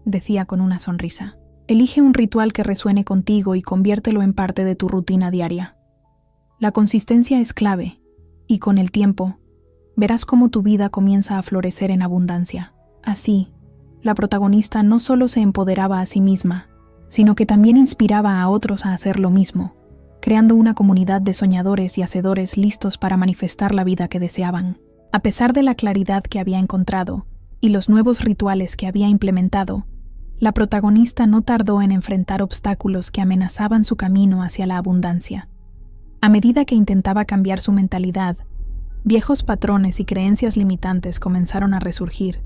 decía con una sonrisa. Elige un ritual que resuene contigo y conviértelo en parte de tu rutina diaria. La consistencia es clave, y con el tiempo, verás cómo tu vida comienza a florecer en abundancia. Así, la protagonista no solo se empoderaba a sí misma, sino que también inspiraba a otros a hacer lo mismo, creando una comunidad de soñadores y hacedores listos para manifestar la vida que deseaban. A pesar de la claridad que había encontrado y los nuevos rituales que había implementado, la protagonista no tardó en enfrentar obstáculos que amenazaban su camino hacia la abundancia. A medida que intentaba cambiar su mentalidad, viejos patrones y creencias limitantes comenzaron a resurgir,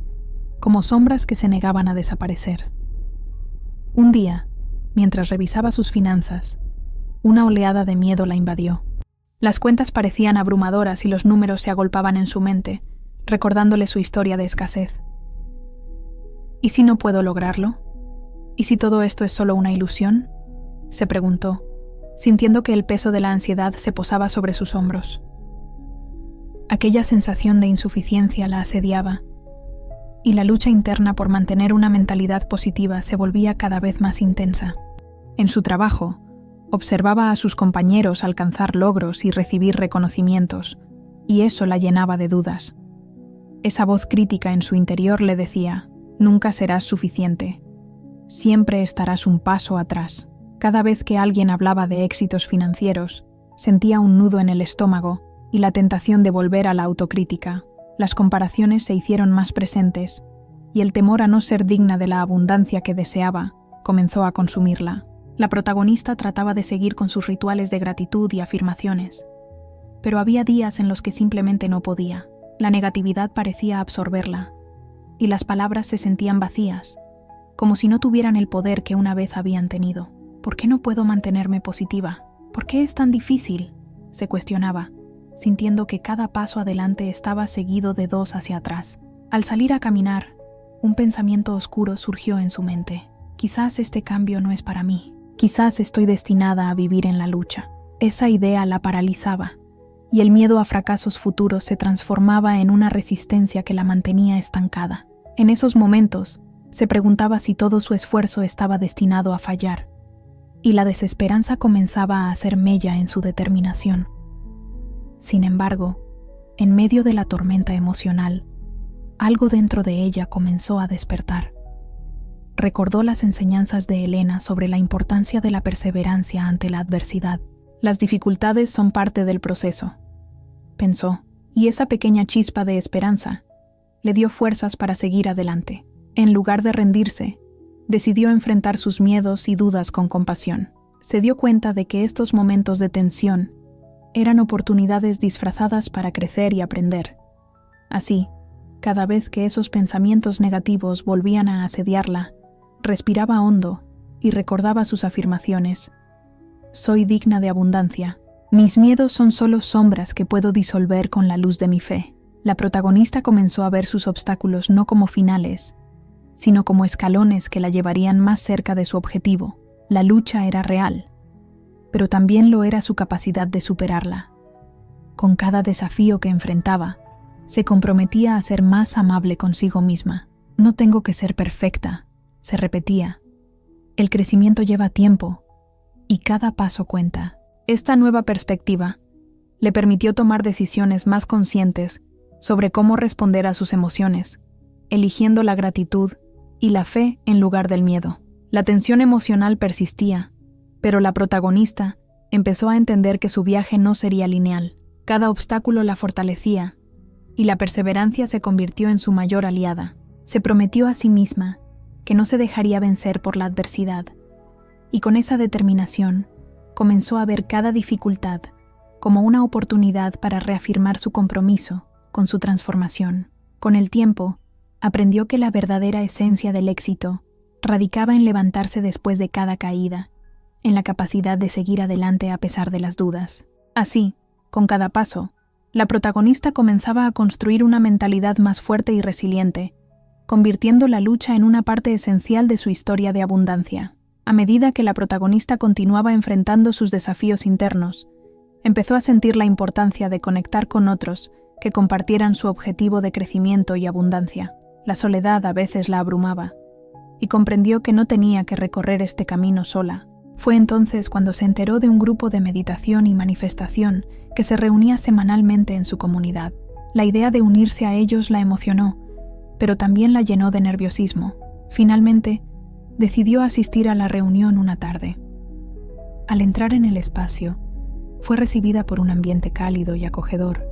como sombras que se negaban a desaparecer. Un día, mientras revisaba sus finanzas, una oleada de miedo la invadió. Las cuentas parecían abrumadoras y los números se agolpaban en su mente, recordándole su historia de escasez. ¿Y si no puedo lograrlo? ¿Y si todo esto es solo una ilusión?, se preguntó, sintiendo que el peso de la ansiedad se posaba sobre sus hombros. Aquella sensación de insuficiencia la asediaba, y la lucha interna por mantener una mentalidad positiva se volvía cada vez más intensa. En su trabajo, observaba a sus compañeros alcanzar logros y recibir reconocimientos, y eso la llenaba de dudas. Esa voz crítica en su interior le decía: nunca serás suficiente. Siempre estarás un paso atrás. Cada vez que alguien hablaba de éxitos financieros, sentía un nudo en el estómago y la tentación de volver a la autocrítica. Las comparaciones se hicieron más presentes, y el temor a no ser digna de la abundancia que deseaba comenzó a consumirla. La protagonista trataba de seguir con sus rituales de gratitud y afirmaciones, pero había días en los que simplemente no podía. La negatividad parecía absorberla, y las palabras se sentían vacías, como si no tuvieran el poder que una vez habían tenido. ¿Por qué no puedo mantenerme positiva? ¿Por qué es tan difícil?, se cuestionaba, sintiendo que cada paso adelante estaba seguido de dos hacia atrás. Al salir a caminar, un pensamiento oscuro surgió en su mente. Quizás este cambio no es para mí. Quizás estoy destinada a vivir en la lucha. Esa idea la paralizaba, y el miedo a fracasos futuros se transformaba en una resistencia que la mantenía estancada. En esos momentos, se preguntaba si todo su esfuerzo estaba destinado a fallar, y la desesperanza comenzaba a hacer mella en su determinación. Sin embargo, en medio de la tormenta emocional, algo dentro de ella comenzó a despertar. Recordó las enseñanzas de Elena sobre la importancia de la perseverancia ante la adversidad. Las dificultades son parte del proceso, pensó, y esa pequeña chispa de esperanza le dio fuerzas para seguir adelante. En lugar de rendirse, decidió enfrentar sus miedos y dudas con compasión. Se dio cuenta de que estos momentos de tensión eran oportunidades disfrazadas para crecer y aprender. Así, cada vez que esos pensamientos negativos volvían a asediarla, respiraba hondo y recordaba sus afirmaciones. Soy digna de abundancia. Mis miedos son solo sombras que puedo disolver con la luz de mi fe. La protagonista comenzó a ver sus obstáculos no como finales, sino como escalones que la llevarían más cerca de su objetivo. La lucha era real, pero también lo era su capacidad de superarla. Con cada desafío que enfrentaba, se comprometía a ser más amable consigo misma. No tengo que ser perfecta, se repetía. El crecimiento lleva tiempo, y cada paso cuenta. Esta nueva perspectiva le permitió tomar decisiones más conscientes sobre cómo responder a sus emociones, eligiendo la gratitud y la fe en lugar del miedo. La tensión emocional persistía, pero la protagonista empezó a entender que su viaje no sería lineal. Cada obstáculo la fortalecía, y la perseverancia se convirtió en su mayor aliada. Se prometió a sí misma que no se dejaría vencer por la adversidad, y con esa determinación comenzó a ver cada dificultad como una oportunidad para reafirmar su compromiso con su transformación. Con el tiempo, aprendió que la verdadera esencia del éxito radicaba en levantarse después de cada caída, en la capacidad de seguir adelante a pesar de las dudas. Así, con cada paso, la protagonista comenzaba a construir una mentalidad más fuerte y resiliente, convirtiendo la lucha en una parte esencial de su historia de abundancia. A medida que la protagonista continuaba enfrentando sus desafíos internos, empezó a sentir la importancia de conectar con otros que compartieran su objetivo de crecimiento y abundancia. La soledad a veces la abrumaba, y comprendió que no tenía que recorrer este camino sola. Fue entonces cuando se enteró de un grupo de meditación y manifestación que se reunía semanalmente en su comunidad. La idea de unirse a ellos la emocionó, pero también la llenó de nerviosismo. Finalmente, decidió asistir a la reunión una tarde. Al entrar en el espacio, fue recibida por un ambiente cálido y acogedor.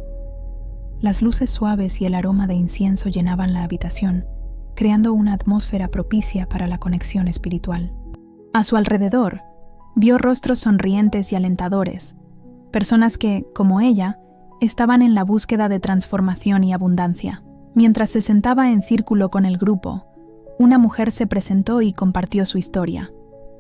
Las luces suaves y el aroma de incienso llenaban la habitación, creando una atmósfera propicia para la conexión espiritual. A su alrededor, vio rostros sonrientes y alentadores, personas que, como ella, estaban en la búsqueda de transformación y abundancia. Mientras se sentaba en círculo con el grupo, Una mujer se presentó y compartió su historia.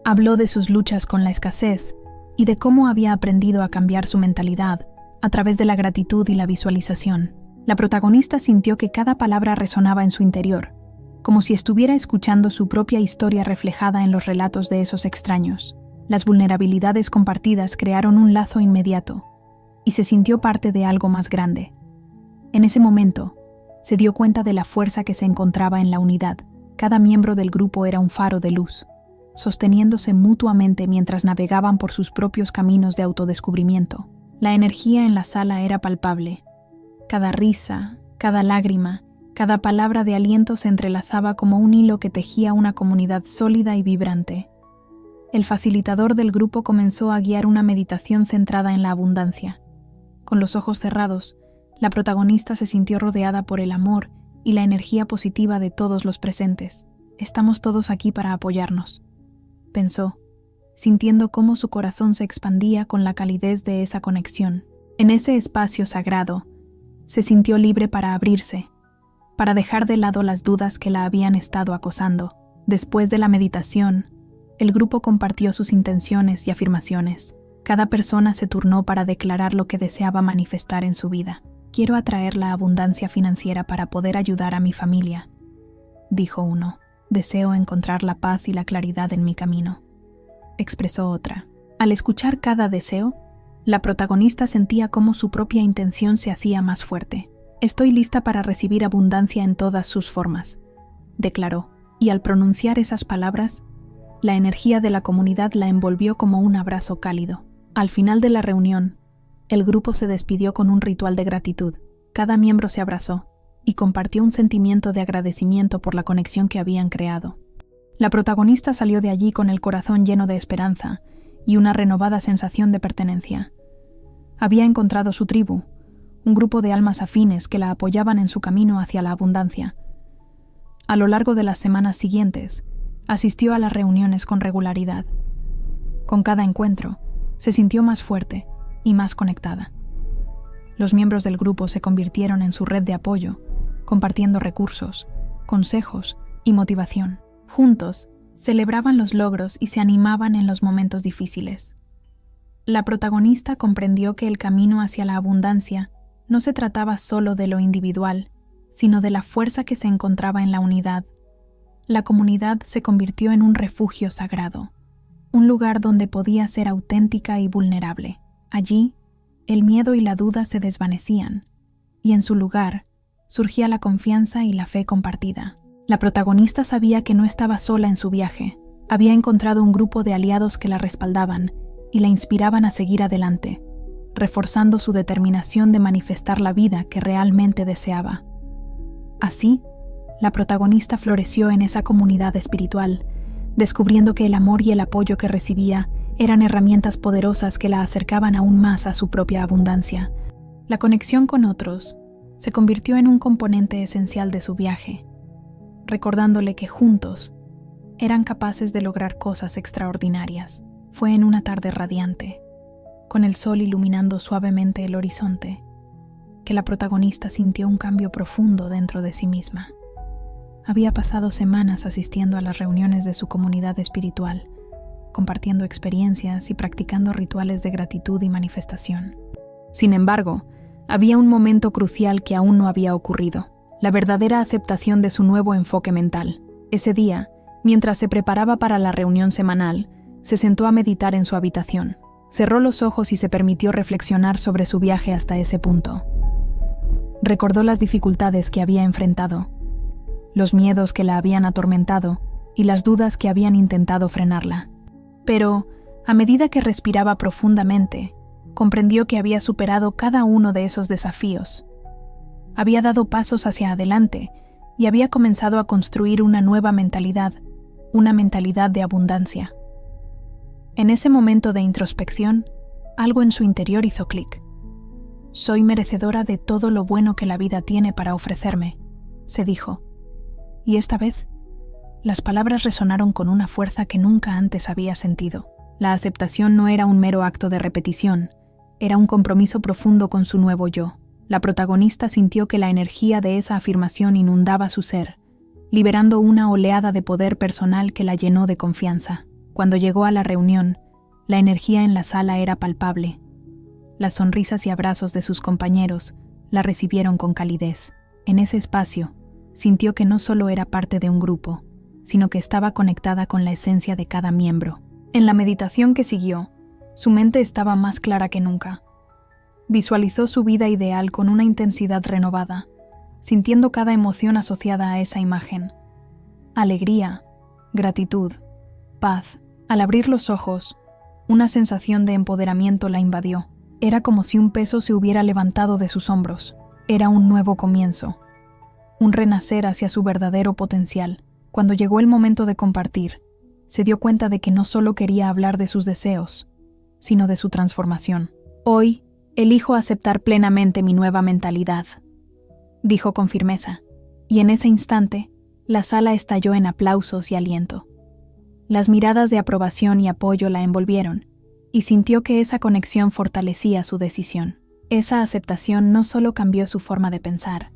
Habló de sus luchas con la escasez y de cómo había aprendido a cambiar su mentalidad a través de la gratitud y la visualización. La protagonista sintió que cada palabra resonaba en su interior, como si estuviera escuchando su propia historia reflejada en los relatos de esos extraños. Las vulnerabilidades compartidas crearon un lazo inmediato, y se sintió parte de algo más grande. En ese momento, se dio cuenta de la fuerza que se encontraba en la unidad. Cada miembro del grupo era un faro de luz, sosteniéndose mutuamente mientras navegaban por sus propios caminos de autodescubrimiento. La energía en la sala era palpable. Cada risa, cada lágrima, cada palabra de aliento se entrelazaba como un hilo que tejía una comunidad sólida y vibrante. El facilitador del grupo comenzó a guiar una meditación centrada en la abundancia. Con los ojos cerrados, la protagonista se sintió rodeada por el amor y la energía positiva de todos los presentes. Estamos todos aquí para apoyarnos, pensó, sintiendo cómo su corazón se expandía con la calidez de esa conexión. En ese espacio sagrado, se sintió libre para abrirse, para dejar de lado las dudas que la habían estado acosando. Después de la meditación, el grupo compartió sus intenciones y afirmaciones. Cada persona se turnó para declarar lo que deseaba manifestar en su vida. Quiero atraer la abundancia financiera para poder ayudar a mi familia, dijo uno. Deseo encontrar la paz y la claridad en mi camino, expresó otra. Al escuchar cada deseo, la protagonista sentía cómo su propia intención se hacía más fuerte. Estoy lista para recibir abundancia en todas sus formas, declaró, y al pronunciar esas palabras, la energía de la comunidad la envolvió como un abrazo cálido. Al final de la reunión, el grupo se despidió con un ritual de gratitud. Cada miembro se abrazó y compartió un sentimiento de agradecimiento por la conexión que habían creado. La protagonista salió de allí con el corazón lleno de esperanza y una renovada sensación de pertenencia. Había encontrado su tribu, un grupo de almas afines que la apoyaban en su camino hacia la abundancia. A lo largo de las semanas siguientes, asistió a las reuniones con regularidad. Con cada encuentro, se sintió más fuerte y más conectada. Los miembros del grupo se convirtieron en su red de apoyo, compartiendo recursos, consejos y motivación. Juntos, celebraban los logros y se animaban en los momentos difíciles. La protagonista comprendió que el camino hacia la abundancia no se trataba solo de lo individual, sino de la fuerza que se encontraba en la unidad. La comunidad se convirtió en un refugio sagrado, un lugar donde podía ser auténtica y vulnerable. Allí, el miedo y la duda se desvanecían, y en su lugar surgía la confianza y la fe compartida. La protagonista sabía que no estaba sola en su viaje. Había encontrado un grupo de aliados que la respaldaban y la inspiraban a seguir adelante, reforzando su determinación de manifestar la vida que realmente deseaba. Así, la protagonista floreció en esa comunidad espiritual, descubriendo que el amor y el apoyo que recibía eran herramientas poderosas que la acercaban aún más a su propia abundancia. La conexión con otros se convirtió en un componente esencial de su viaje, recordándole que juntos eran capaces de lograr cosas extraordinarias. Fue en una tarde radiante, con el sol iluminando suavemente el horizonte, que la protagonista sintió un cambio profundo dentro de sí misma. Había pasado semanas asistiendo a las reuniones de su comunidad espiritual, compartiendo experiencias y practicando rituales de gratitud y manifestación. Sin embargo, había un momento crucial que aún no había ocurrido: la verdadera aceptación de su nuevo enfoque mental. Ese día, mientras se preparaba para la reunión semanal, se sentó a meditar en su habitación. Cerró los ojos y se permitió reflexionar sobre su viaje hasta ese punto. Recordó las dificultades que había enfrentado, los miedos que la habían atormentado y las dudas que habían intentado frenarla. Pero, a medida que respiraba profundamente, comprendió que había superado cada uno de esos desafíos. Había dado pasos hacia adelante y había comenzado a construir una nueva mentalidad, una mentalidad de abundancia. En ese momento de introspección, algo en su interior hizo clic. Soy merecedora de todo lo bueno que la vida tiene para ofrecerme, se dijo. Y esta vez, las palabras resonaron con una fuerza que nunca antes había sentido. La aceptación no era un mero acto de repetición, era un compromiso profundo con su nuevo yo. La protagonista sintió que la energía de esa afirmación inundaba su ser, liberando una oleada de poder personal que la llenó de confianza. Cuando llegó a la reunión, la energía en la sala era palpable. Las sonrisas y abrazos de sus compañeros la recibieron con calidez. En ese espacio, sintió que no solo era parte de un grupo, sino que estaba conectada con la esencia de cada miembro. En la meditación que siguió, su mente estaba más clara que nunca. Visualizó su vida ideal con una intensidad renovada, sintiendo cada emoción asociada a esa imagen. Alegría, gratitud, paz. Al abrir los ojos, una sensación de empoderamiento la invadió. Era como si un peso se hubiera levantado de sus hombros. Era un nuevo comienzo, un renacer hacia su verdadero potencial. Cuando llegó el momento de compartir, se dio cuenta de que no solo quería hablar de sus deseos, sino de su transformación. Hoy, elijo aceptar plenamente mi nueva mentalidad, dijo con firmeza, y en ese instante, la sala estalló en aplausos y aliento. Las miradas de aprobación y apoyo la envolvieron, y sintió que esa conexión fortalecía su decisión. Esa aceptación no solo cambió su forma de pensar,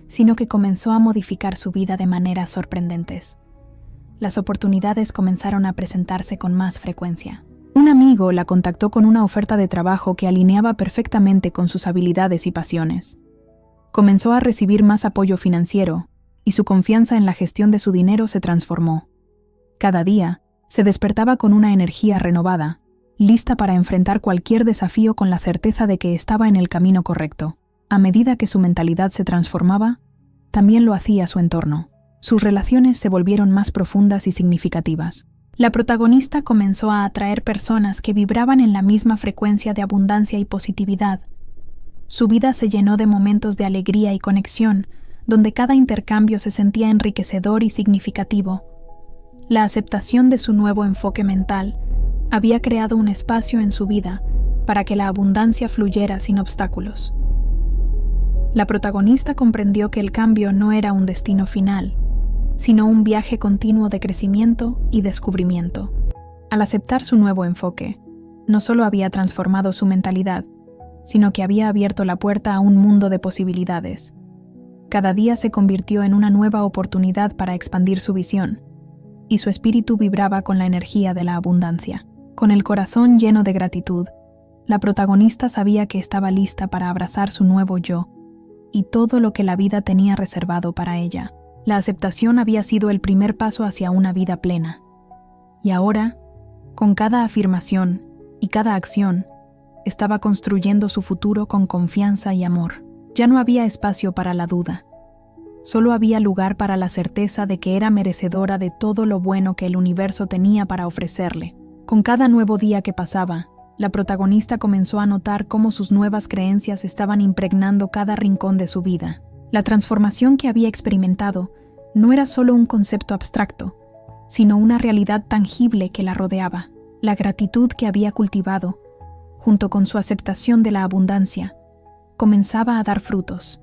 sino que comenzó a modificar su vida de maneras sorprendentes. Las oportunidades comenzaron a presentarse con más frecuencia. Un amigo la contactó con una oferta de trabajo que alineaba perfectamente con sus habilidades y pasiones. Comenzó a recibir más apoyo financiero, y su confianza en la gestión de su dinero se transformó. Cada día, se despertaba con una energía renovada, lista para enfrentar cualquier desafío con la certeza de que estaba en el camino correcto. A medida que su mentalidad se transformaba, también lo hacía su entorno. Sus relaciones se volvieron más profundas y significativas. La protagonista comenzó a atraer personas que vibraban en la misma frecuencia de abundancia y positividad. Su vida se llenó de momentos de alegría y conexión, donde cada intercambio se sentía enriquecedor y significativo. La aceptación de su nuevo enfoque mental había creado un espacio en su vida para que la abundancia fluyera sin obstáculos. La protagonista comprendió que el cambio no era un destino final, sino un viaje continuo de crecimiento y descubrimiento. Al aceptar su nuevo enfoque, no solo había transformado su mentalidad, sino que había abierto la puerta a un mundo de posibilidades. Cada día se convirtió en una nueva oportunidad para expandir su visión, y su espíritu vibraba con la energía de la abundancia. Con el corazón lleno de gratitud, la protagonista sabía que estaba lista para abrazar su nuevo yo y todo lo que la vida tenía reservado para ella. La aceptación había sido el primer paso hacia una vida plena. Y ahora, con cada afirmación y cada acción, estaba construyendo su futuro con confianza y amor. Ya no había espacio para la duda. Solo había lugar para la certeza de que era merecedora de todo lo bueno que el universo tenía para ofrecerle. Con cada nuevo día que pasaba, la protagonista comenzó a notar cómo sus nuevas creencias estaban impregnando cada rincón de su vida. La transformación que había experimentado no era solo un concepto abstracto, sino una realidad tangible que la rodeaba. La gratitud que había cultivado, junto con su aceptación de la abundancia, comenzaba a dar frutos,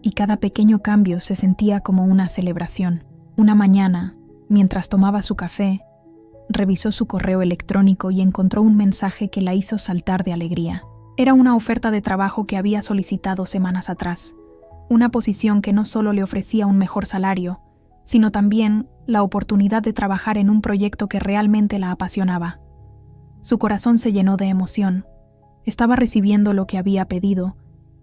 y cada pequeño cambio se sentía como una celebración. Una mañana, mientras tomaba su café, revisó su correo electrónico y encontró un mensaje que la hizo saltar de alegría. Era una oferta de trabajo que había solicitado semanas atrás, una posición que no solo le ofrecía un mejor salario, sino también la oportunidad de trabajar en un proyecto que realmente la apasionaba. Su corazón se llenó de emoción. Estaba recibiendo lo que había pedido,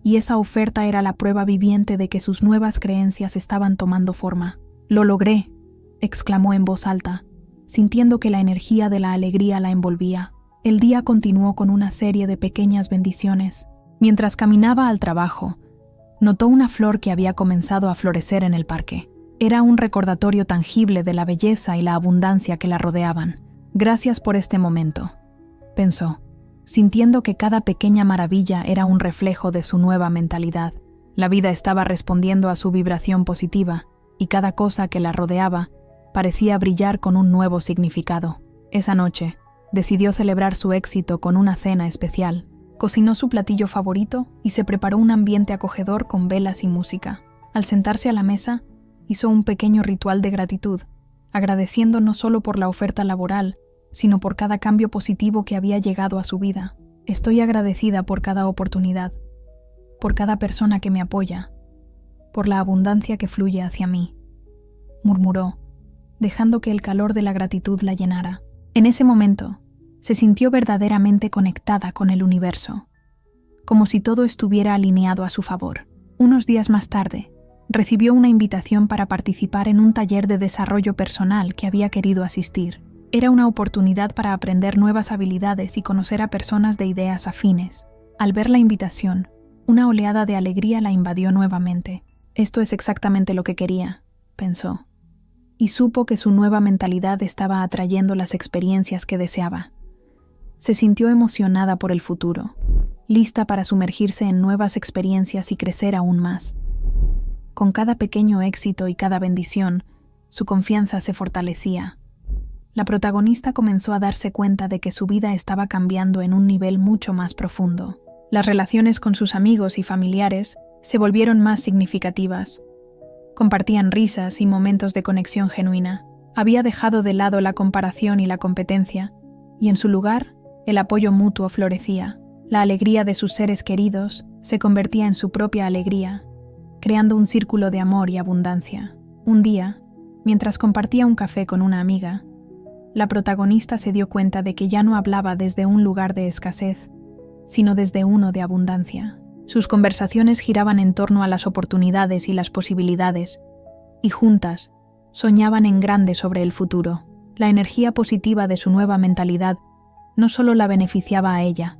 y esa oferta era la prueba viviente de que sus nuevas creencias estaban tomando forma. «Lo logré», exclamó en voz alta, sintiendo que la energía de la alegría la envolvía. El día continuó con una serie de pequeñas bendiciones. Mientras caminaba al trabajo, notó una flor que había comenzado a florecer en el parque. Era un recordatorio tangible de la belleza y la abundancia que la rodeaban. «Gracias por este momento», pensó, sintiendo que cada pequeña maravilla era un reflejo de su nueva mentalidad. La vida estaba respondiendo a su vibración positiva, y cada cosa que la rodeaba parecía brillar con un nuevo significado. Esa noche, decidió celebrar su éxito con una cena especial. Cocinó su platillo favorito y se preparó un ambiente acogedor con velas y música. Al sentarse a la mesa, hizo un pequeño ritual de gratitud, agradeciendo no solo por la oferta laboral, sino por cada cambio positivo que había llegado a su vida. «Estoy agradecida por cada oportunidad, por cada persona que me apoya, por la abundancia que fluye hacia mí», murmuró, dejando que el calor de la gratitud la llenara. En ese momento, se sintió verdaderamente conectada con el universo, como si todo estuviera alineado a su favor. Unos días más tarde, recibió una invitación para participar en un taller de desarrollo personal que había querido asistir. Era una oportunidad para aprender nuevas habilidades y conocer a personas de ideas afines. Al ver la invitación, una oleada de alegría la invadió nuevamente. Esto es exactamente lo que quería, pensó, y supo que su nueva mentalidad estaba atrayendo las experiencias que deseaba. Se sintió emocionada por el futuro, lista para sumergirse en nuevas experiencias y crecer aún más. Con cada pequeño éxito y cada bendición, su confianza se fortalecía. La protagonista comenzó a darse cuenta de que su vida estaba cambiando en un nivel mucho más profundo. Las relaciones con sus amigos y familiares se volvieron más significativas. Compartían risas y momentos de conexión genuina. Había dejado de lado la comparación y la competencia, y en su lugar, el apoyo mutuo florecía. La alegría de sus seres queridos se convertía en su propia alegría, creando un círculo de amor y abundancia. Un día, mientras compartía un café con una amiga, la protagonista se dio cuenta de que ya no hablaba desde un lugar de escasez, sino desde uno de abundancia. Sus conversaciones giraban en torno a las oportunidades y las posibilidades, y juntas soñaban en grande sobre el futuro. La energía positiva de su nueva mentalidad no solo la beneficiaba a ella,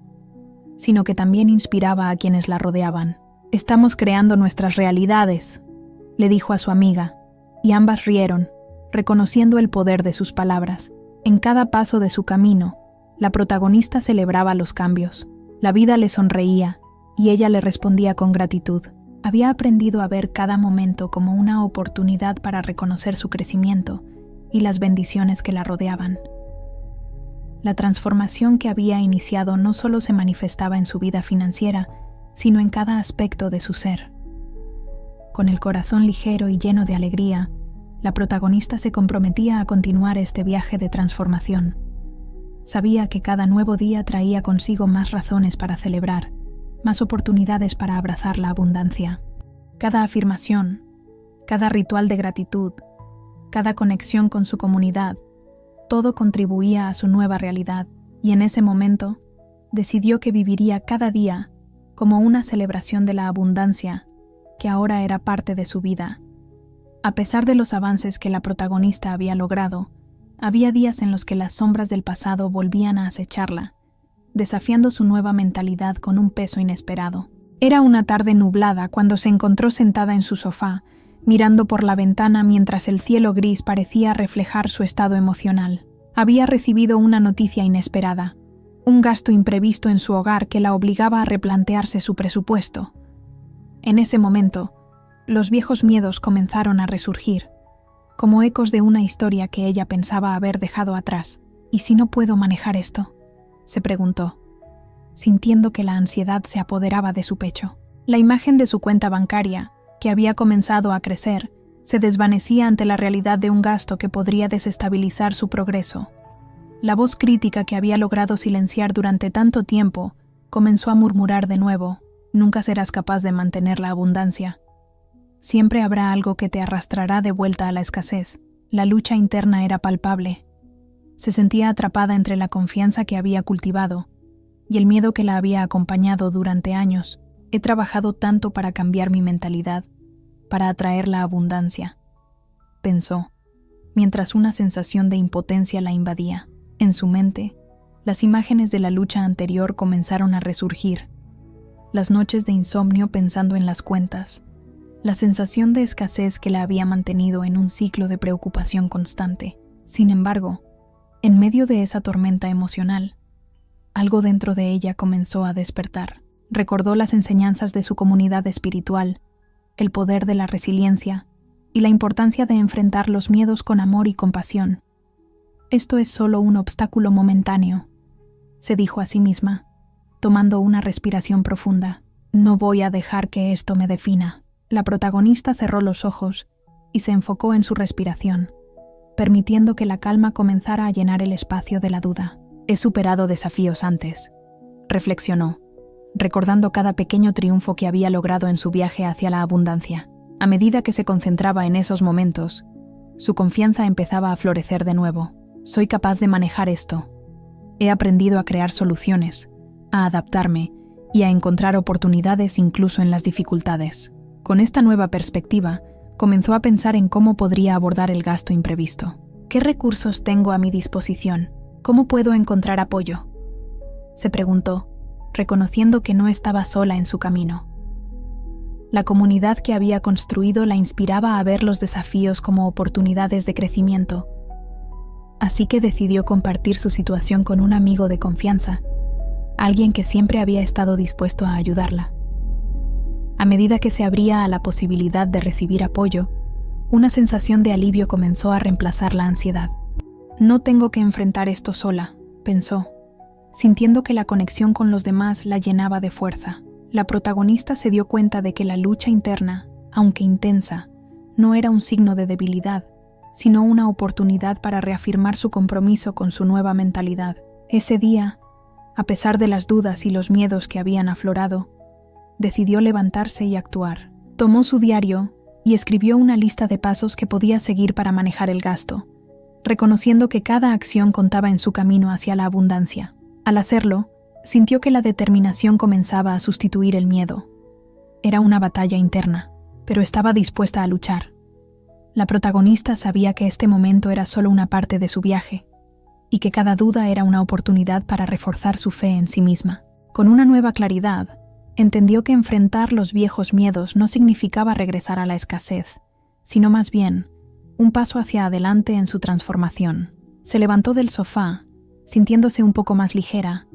sino que también inspiraba a quienes la rodeaban. «Estamos creando nuestras realidades», le dijo a su amiga, y ambas rieron, reconociendo el poder de sus palabras. En cada paso de su camino, la protagonista celebraba los cambios. La vida le sonreía, y ella le respondía con gratitud. Había aprendido a ver cada momento como una oportunidad para reconocer su crecimiento y las bendiciones que la rodeaban. La transformación que había iniciado no solo se manifestaba en su vida financiera, sino en cada aspecto de su ser. Con el corazón ligero y lleno de alegría, la protagonista se comprometía a continuar este viaje de transformación. Sabía que cada nuevo día traía consigo más razones para celebrar, más oportunidades para abrazar la abundancia. Cada afirmación, cada ritual de gratitud, cada conexión con su comunidad, todo contribuía a su nueva realidad, y en ese momento decidió que viviría cada día como una celebración de la abundancia que ahora era parte de su vida. A pesar de los avances que la protagonista había logrado, había días en los que las sombras del pasado volvían a acecharla, desafiando su nueva mentalidad con un peso inesperado. Era una tarde nublada cuando se encontró sentada en su sofá, mirando por la ventana mientras el cielo gris parecía reflejar su estado emocional. Había recibido una noticia inesperada, un gasto imprevisto en su hogar que la obligaba a replantearse su presupuesto. En ese momento, los viejos miedos comenzaron a resurgir, como ecos de una historia que ella pensaba haber dejado atrás. ¿Y si no puedo manejar esto?, se preguntó, sintiendo que la ansiedad se apoderaba de su pecho. La imagen de su cuenta bancaria, que había comenzado a crecer, se desvanecía ante la realidad de un gasto que podría desestabilizar su progreso. La voz crítica que había logrado silenciar durante tanto tiempo comenzó a murmurar de nuevo: «Nunca serás capaz de mantener la abundancia. Siempre habrá algo que te arrastrará de vuelta a la escasez». La lucha interna era palpable. Se sentía atrapada entre la confianza que había cultivado y el miedo que la había acompañado durante años. «He trabajado tanto para cambiar mi mentalidad, para atraer la abundancia», pensó, mientras una sensación de impotencia la invadía. En su mente, las imágenes de la lucha anterior comenzaron a resurgir. Las noches de insomnio pensando en las cuentas, la sensación de escasez que la había mantenido en un ciclo de preocupación constante. Sin embargo, en medio de esa tormenta emocional, algo dentro de ella comenzó a despertar. Recordó las enseñanzas de su comunidad espiritual, el poder de la resiliencia y la importancia de enfrentar los miedos con amor y compasión. «Esto es solo un obstáculo momentáneo», se dijo a sí misma, tomando una respiración profunda. «No voy a dejar que esto me defina». La protagonista cerró los ojos y se enfocó en su respiración, permitiendo que la calma comenzara a llenar el espacio de la duda. «He superado desafíos antes», reflexionó, recordando cada pequeño triunfo que había logrado en su viaje hacia la abundancia. A medida que se concentraba en esos momentos, Su confianza empezaba a florecer de nuevo. Soy capaz de manejar esto. He aprendido a crear soluciones, a adaptarme y a encontrar oportunidades incluso en las dificultades. Con esta nueva perspectiva, comenzó a pensar en cómo podría abordar el gasto imprevisto. ¿Qué recursos tengo a mi disposición? ¿Cómo puedo encontrar apoyo?, se preguntó, reconociendo que no estaba sola en su camino. La comunidad que había construido la inspiraba a ver los desafíos como oportunidades de crecimiento. Así que decidió compartir su situación con un amigo de confianza, alguien que siempre había estado dispuesto a ayudarla. A medida que se abría a la posibilidad de recibir apoyo, una sensación de alivio comenzó a reemplazar la ansiedad. No tengo que enfrentar esto sola, pensó, sintiendo que la conexión con los demás la llenaba de fuerza. La protagonista se dio cuenta de que la lucha interna, aunque intensa, no era un signo de debilidad, sino una oportunidad para reafirmar su compromiso con su nueva mentalidad. Ese día, a pesar de las dudas y los miedos que habían aflorado, decidió levantarse y actuar. Tomó su diario y escribió una lista de pasos que podía seguir para manejar el gasto, reconociendo que cada acción contaba en su camino hacia la abundancia. Al hacerlo, sintió que la determinación comenzaba a sustituir el miedo. Era una batalla interna, pero estaba dispuesta a luchar. La protagonista sabía que este momento era solo una parte de su viaje, y que cada duda era una oportunidad para reforzar su fe en sí misma. Con una nueva claridad, entendió que enfrentar los viejos miedos no significaba regresar a la escasez, sino más bien un paso hacia adelante en su transformación. Se levantó del sofá, sintiéndose un poco más ligera,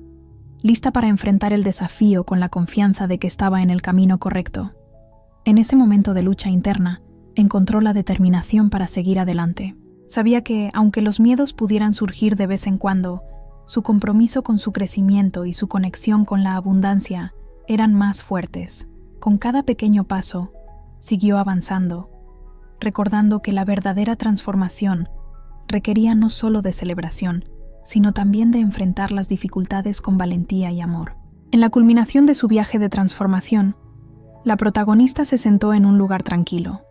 lista para enfrentar el desafío con la confianza de que estaba en el camino correcto. En ese momento de lucha interna, encontró la determinación para seguir adelante. Sabía que, aunque los miedos pudieran surgir de vez en cuando, su compromiso con su crecimiento y su conexión con la abundancia eran más fuertes. Con cada pequeño paso, siguió avanzando, recordando que la verdadera transformación requería no solo de celebración, sino también de enfrentar las dificultades con valentía y amor. En la culminación de su viaje de transformación, la protagonista se sentó en un lugar tranquilo,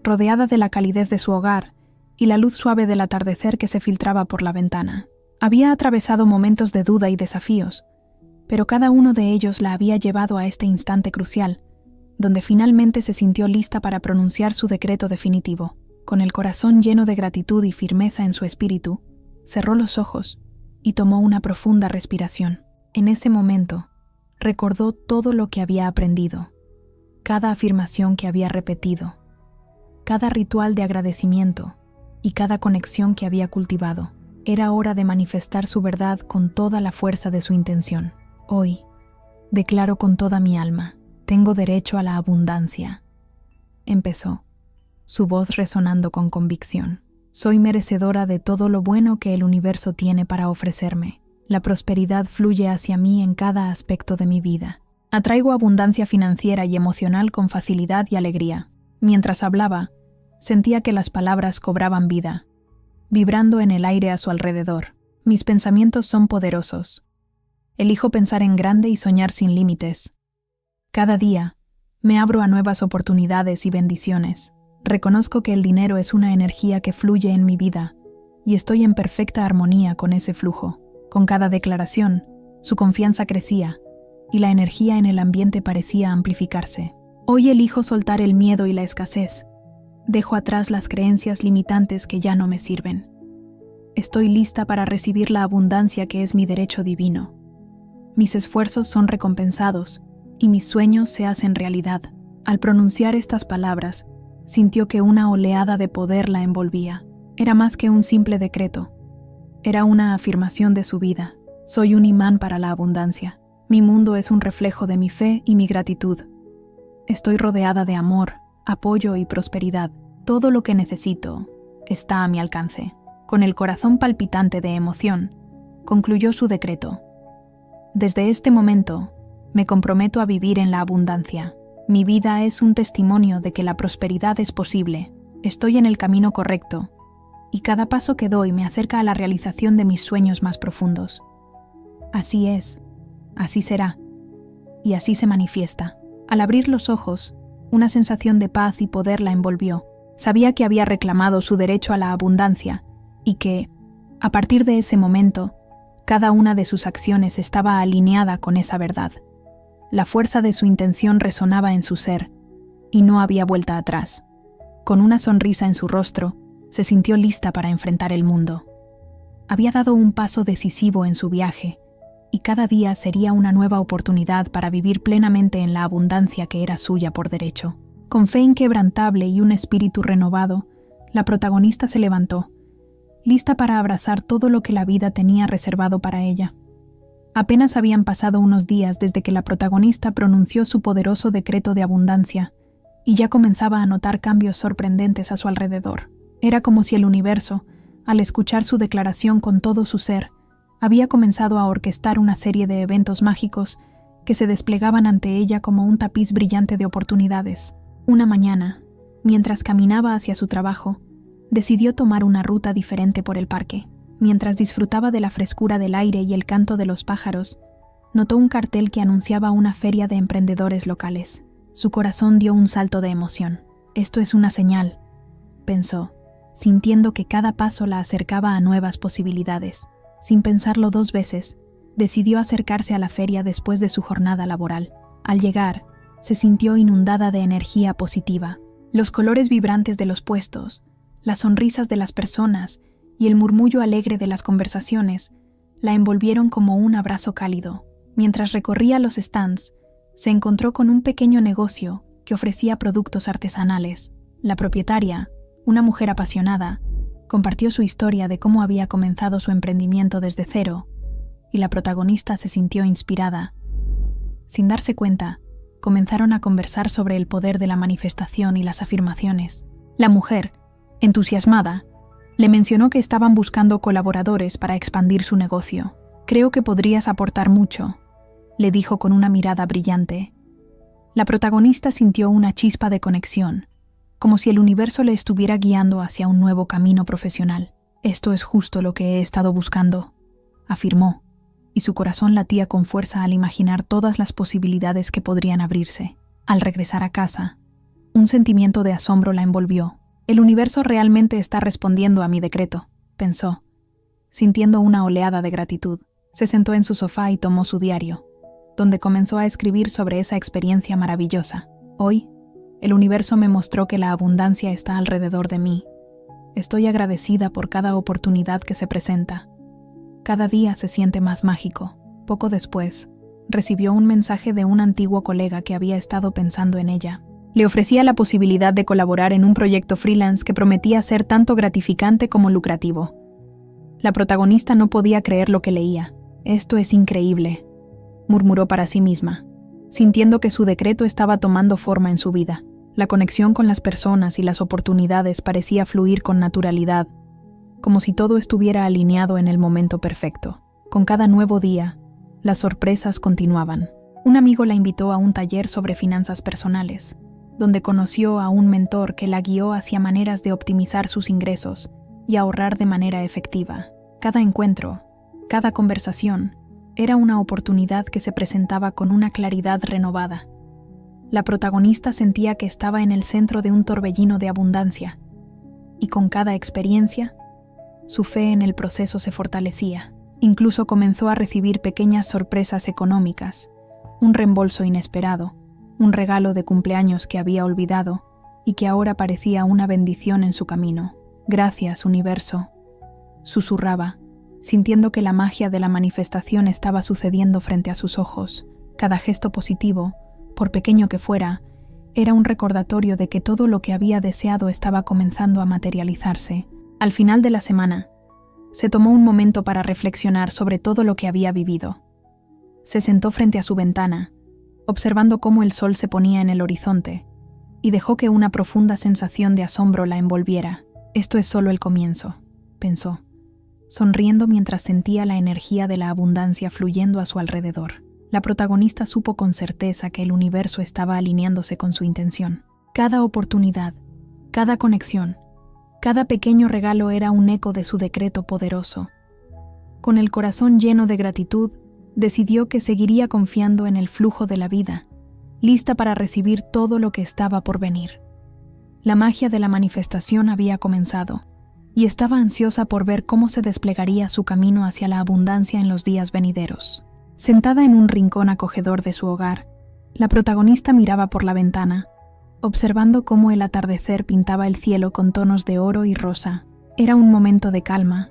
rodeada de la calidez de su hogar y la luz suave del atardecer que se filtraba por la ventana. Había atravesado momentos de duda y desafíos, pero cada uno de ellos la había llevado a este instante crucial, donde finalmente se sintió lista para pronunciar su decreto definitivo. Con el corazón lleno de gratitud y firmeza en su espíritu, cerró los ojos y tomó una profunda respiración. En ese momento, recordó todo lo que había aprendido, cada afirmación que había repetido, cada ritual de agradecimiento y cada conexión que había cultivado. Era hora de manifestar su verdad con toda la fuerza de su intención. Hoy, declaro con toda mi alma, tengo derecho a la abundancia. Empezó, su voz resonando con convicción. Soy merecedora de todo lo bueno que el universo tiene para ofrecerme. La prosperidad fluye hacia mí en cada aspecto de mi vida. Atraigo abundancia financiera y emocional con facilidad y alegría. Mientras hablaba, sentía que las palabras cobraban vida, vibrando en el aire a su alrededor. Mis pensamientos son poderosos. Elijo pensar en grande y soñar sin límites. Cada día, me abro a nuevas oportunidades y bendiciones. Reconozco que el dinero es una energía que fluye en mi vida y estoy en perfecta armonía con ese flujo. Con cada declaración, su confianza crecía y la energía en el ambiente parecía amplificarse. Hoy elijo soltar el miedo y la escasez. Dejo atrás las creencias limitantes que ya no me sirven. Estoy lista para recibir la abundancia que es mi derecho divino. Mis esfuerzos son recompensados y mis sueños se hacen realidad. Al pronunciar estas palabras, sintió que una oleada de poder la envolvía. Era más que un simple decreto. Era una afirmación de su vida. Soy un imán para la abundancia. Mi mundo es un reflejo de mi fe y mi gratitud. Estoy rodeada de amor, apoyo y prosperidad. Todo lo que necesito está a mi alcance. Con el corazón palpitante de emoción, concluyó su decreto. Desde este momento, me comprometo a vivir en la abundancia. Mi vida es un testimonio de que la prosperidad es posible. Estoy en el camino correcto, y cada paso que doy me acerca a la realización de mis sueños más profundos. Así es, así será, y así se manifiesta. Al abrir los ojos, una sensación de paz y poder la envolvió. Sabía que había reclamado su derecho a la abundancia y que, a partir de ese momento, cada una de sus acciones estaba alineada con esa verdad. La fuerza de su intención resonaba en su ser, y no había vuelta atrás. Con una sonrisa en su rostro, se sintió lista para enfrentar el mundo. Había dado un paso decisivo en su viaje, y cada día sería una nueva oportunidad para vivir plenamente en la abundancia que era suya por derecho. Con fe inquebrantable y un espíritu renovado, la protagonista se levantó, lista para abrazar todo lo que la vida tenía reservado para ella. Apenas habían pasado unos días desde que la protagonista pronunció su poderoso decreto de abundancia, y ya comenzaba a notar cambios sorprendentes a su alrededor. Era como si el universo, al escuchar su declaración con todo su ser, había comenzado a orquestar una serie de eventos mágicos que se desplegaban ante ella como un tapiz brillante de oportunidades. Una mañana, mientras caminaba hacia su trabajo, decidió tomar una ruta diferente por el parque. Mientras disfrutaba de la frescura del aire y el canto de los pájaros, notó un cartel que anunciaba una feria de emprendedores locales. Su corazón dio un salto de emoción. Esto es una señal, pensó, sintiendo que cada paso la acercaba a nuevas posibilidades. Sin pensarlo 2 veces, decidió acercarse a la feria después de su jornada laboral. Al llegar, se sintió inundada de energía positiva. Los colores vibrantes de los puestos, las sonrisas de las personas y el murmullo alegre de las conversaciones la envolvieron como un abrazo cálido. Mientras recorría los stands, se encontró con un pequeño negocio que ofrecía productos artesanales. La propietaria, una mujer apasionada, compartió su historia de cómo había comenzado su emprendimiento desde cero, y la protagonista se sintió inspirada. Sin darse cuenta, comenzaron a conversar sobre el poder de la manifestación y las afirmaciones. La mujer, entusiasmada, le mencionó que estaban buscando colaboradores para expandir su negocio. «Creo que podrías aportar mucho», le dijo con una mirada brillante. La protagonista sintió una chispa de conexión, como si el universo le estuviera guiando hacia un nuevo camino profesional. «Esto es justo lo que he estado buscando», afirmó, y su corazón latía con fuerza al imaginar todas las posibilidades que podrían abrirse. Al regresar a casa, un sentimiento de asombro la envolvió. «El universo realmente está respondiendo a mi decreto», pensó. Sintiendo una oleada de gratitud, se sentó en su sofá y tomó su diario, donde comenzó a escribir sobre esa experiencia maravillosa. «Hoy, el universo me mostró que la abundancia está alrededor de mí. Estoy agradecida por cada oportunidad que se presenta. Cada día se siente más mágico». Poco después, recibió un mensaje de un antiguo colega que había estado pensando en ella. Le ofrecía la posibilidad de colaborar en un proyecto freelance que prometía ser tanto gratificante como lucrativo. La protagonista no podía creer lo que leía. «Esto es increíble», murmuró para sí misma, sintiendo que su decreto estaba tomando forma en su vida. La conexión con las personas y las oportunidades parecía fluir con naturalidad, como si todo estuviera alineado en el momento perfecto. Con cada nuevo día, las sorpresas continuaban. Un amigo la invitó a un taller sobre finanzas personales, donde conoció a un mentor que la guió hacia maneras de optimizar sus ingresos y ahorrar de manera efectiva. Cada encuentro, cada conversación, era una oportunidad que se presentaba con una claridad renovada. La protagonista sentía que estaba en el centro de un torbellino de abundancia, y con cada experiencia, su fe en el proceso se fortalecía. Incluso comenzó a recibir pequeñas sorpresas económicas, un reembolso inesperado, un regalo de cumpleaños que había olvidado y que ahora parecía una bendición en su camino. «Gracias, universo», susurraba, sintiendo que la magia de la manifestación estaba sucediendo frente a sus ojos. Cada gesto positivo, por pequeño que fuera, era un recordatorio de que todo lo que había deseado estaba comenzando a materializarse. Al final de la semana, se tomó un momento para reflexionar sobre todo lo que había vivido. Se sentó frente a su ventana, observando cómo el sol se ponía en el horizonte, y dejó que una profunda sensación de asombro la envolviera. «Esto es solo el comienzo», pensó, sonriendo mientras sentía la energía de la abundancia fluyendo a su alrededor. La protagonista supo con certeza que el universo estaba alineándose con su intención. Cada oportunidad, cada conexión, cada pequeño regalo era un eco de su decreto poderoso. Con el corazón lleno de gratitud, decidió que seguiría confiando en el flujo de la vida, lista para recibir todo lo que estaba por venir. La magia de la manifestación había comenzado, y estaba ansiosa por ver cómo se desplegaría su camino hacia la abundancia en los días venideros. Sentada en un rincón acogedor de su hogar, la protagonista miraba por la ventana, observando cómo el atardecer pintaba el cielo con tonos de oro y rosa. Era un momento de calma,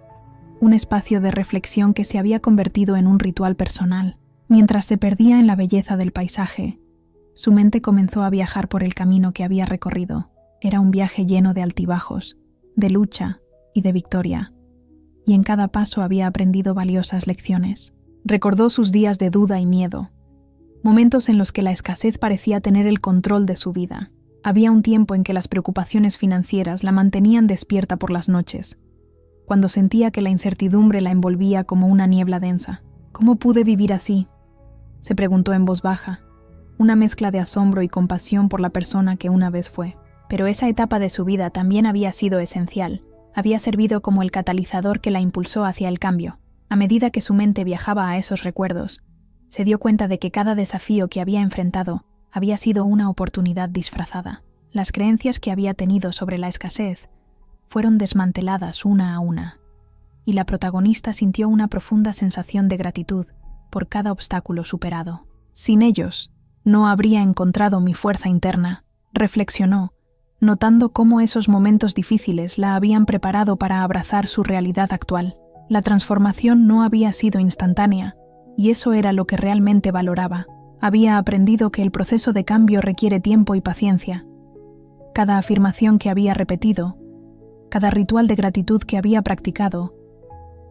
un espacio de reflexión que se había convertido en un ritual personal. Mientras se perdía en la belleza del paisaje, su mente comenzó a viajar por el camino que había recorrido. Era un viaje lleno de altibajos, de lucha y de victoria, y en cada paso había aprendido valiosas lecciones. Recordó sus días de duda y miedo, momentos en los que la escasez parecía tener el control de su vida. Había un tiempo en que las preocupaciones financieras la mantenían despierta por las noches, cuando sentía que la incertidumbre la envolvía como una niebla densa. ¿Cómo pude vivir así?, se preguntó en voz baja, una mezcla de asombro y compasión por la persona que una vez fue. Pero esa etapa de su vida también había sido esencial, había servido como el catalizador que la impulsó hacia el cambio. A medida que su mente viajaba a esos recuerdos, se dio cuenta de que cada desafío que había enfrentado había sido una oportunidad disfrazada. Las creencias que había tenido sobre la escasez fueron desmanteladas una a una, y la protagonista sintió una profunda sensación de gratitud por cada obstáculo superado. Sin ellos, no habría encontrado mi fuerza interna, reflexionó, notando cómo esos momentos difíciles la habían preparado para abrazar su realidad actual. La transformación no había sido instantánea, y eso era lo que realmente valoraba. Había aprendido que el proceso de cambio requiere tiempo y paciencia. Cada afirmación que había repetido, cada ritual de gratitud que había practicado,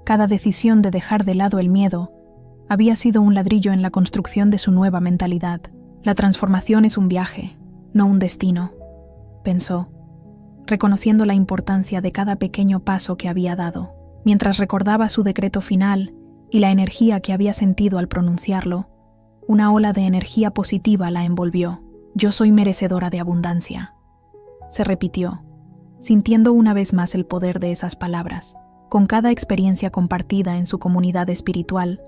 cada decisión de dejar de lado el miedo, había sido un ladrillo en la construcción de su nueva mentalidad. La transformación es un viaje, no un destino, pensó, reconociendo la importancia de cada pequeño paso que había dado. Mientras recordaba su decreto final y la energía que había sentido al pronunciarlo, una ola de energía positiva la envolvió. Yo soy merecedora de abundancia, se repitió, sintiendo una vez más el poder de esas palabras. Con cada experiencia compartida en su comunidad espiritual,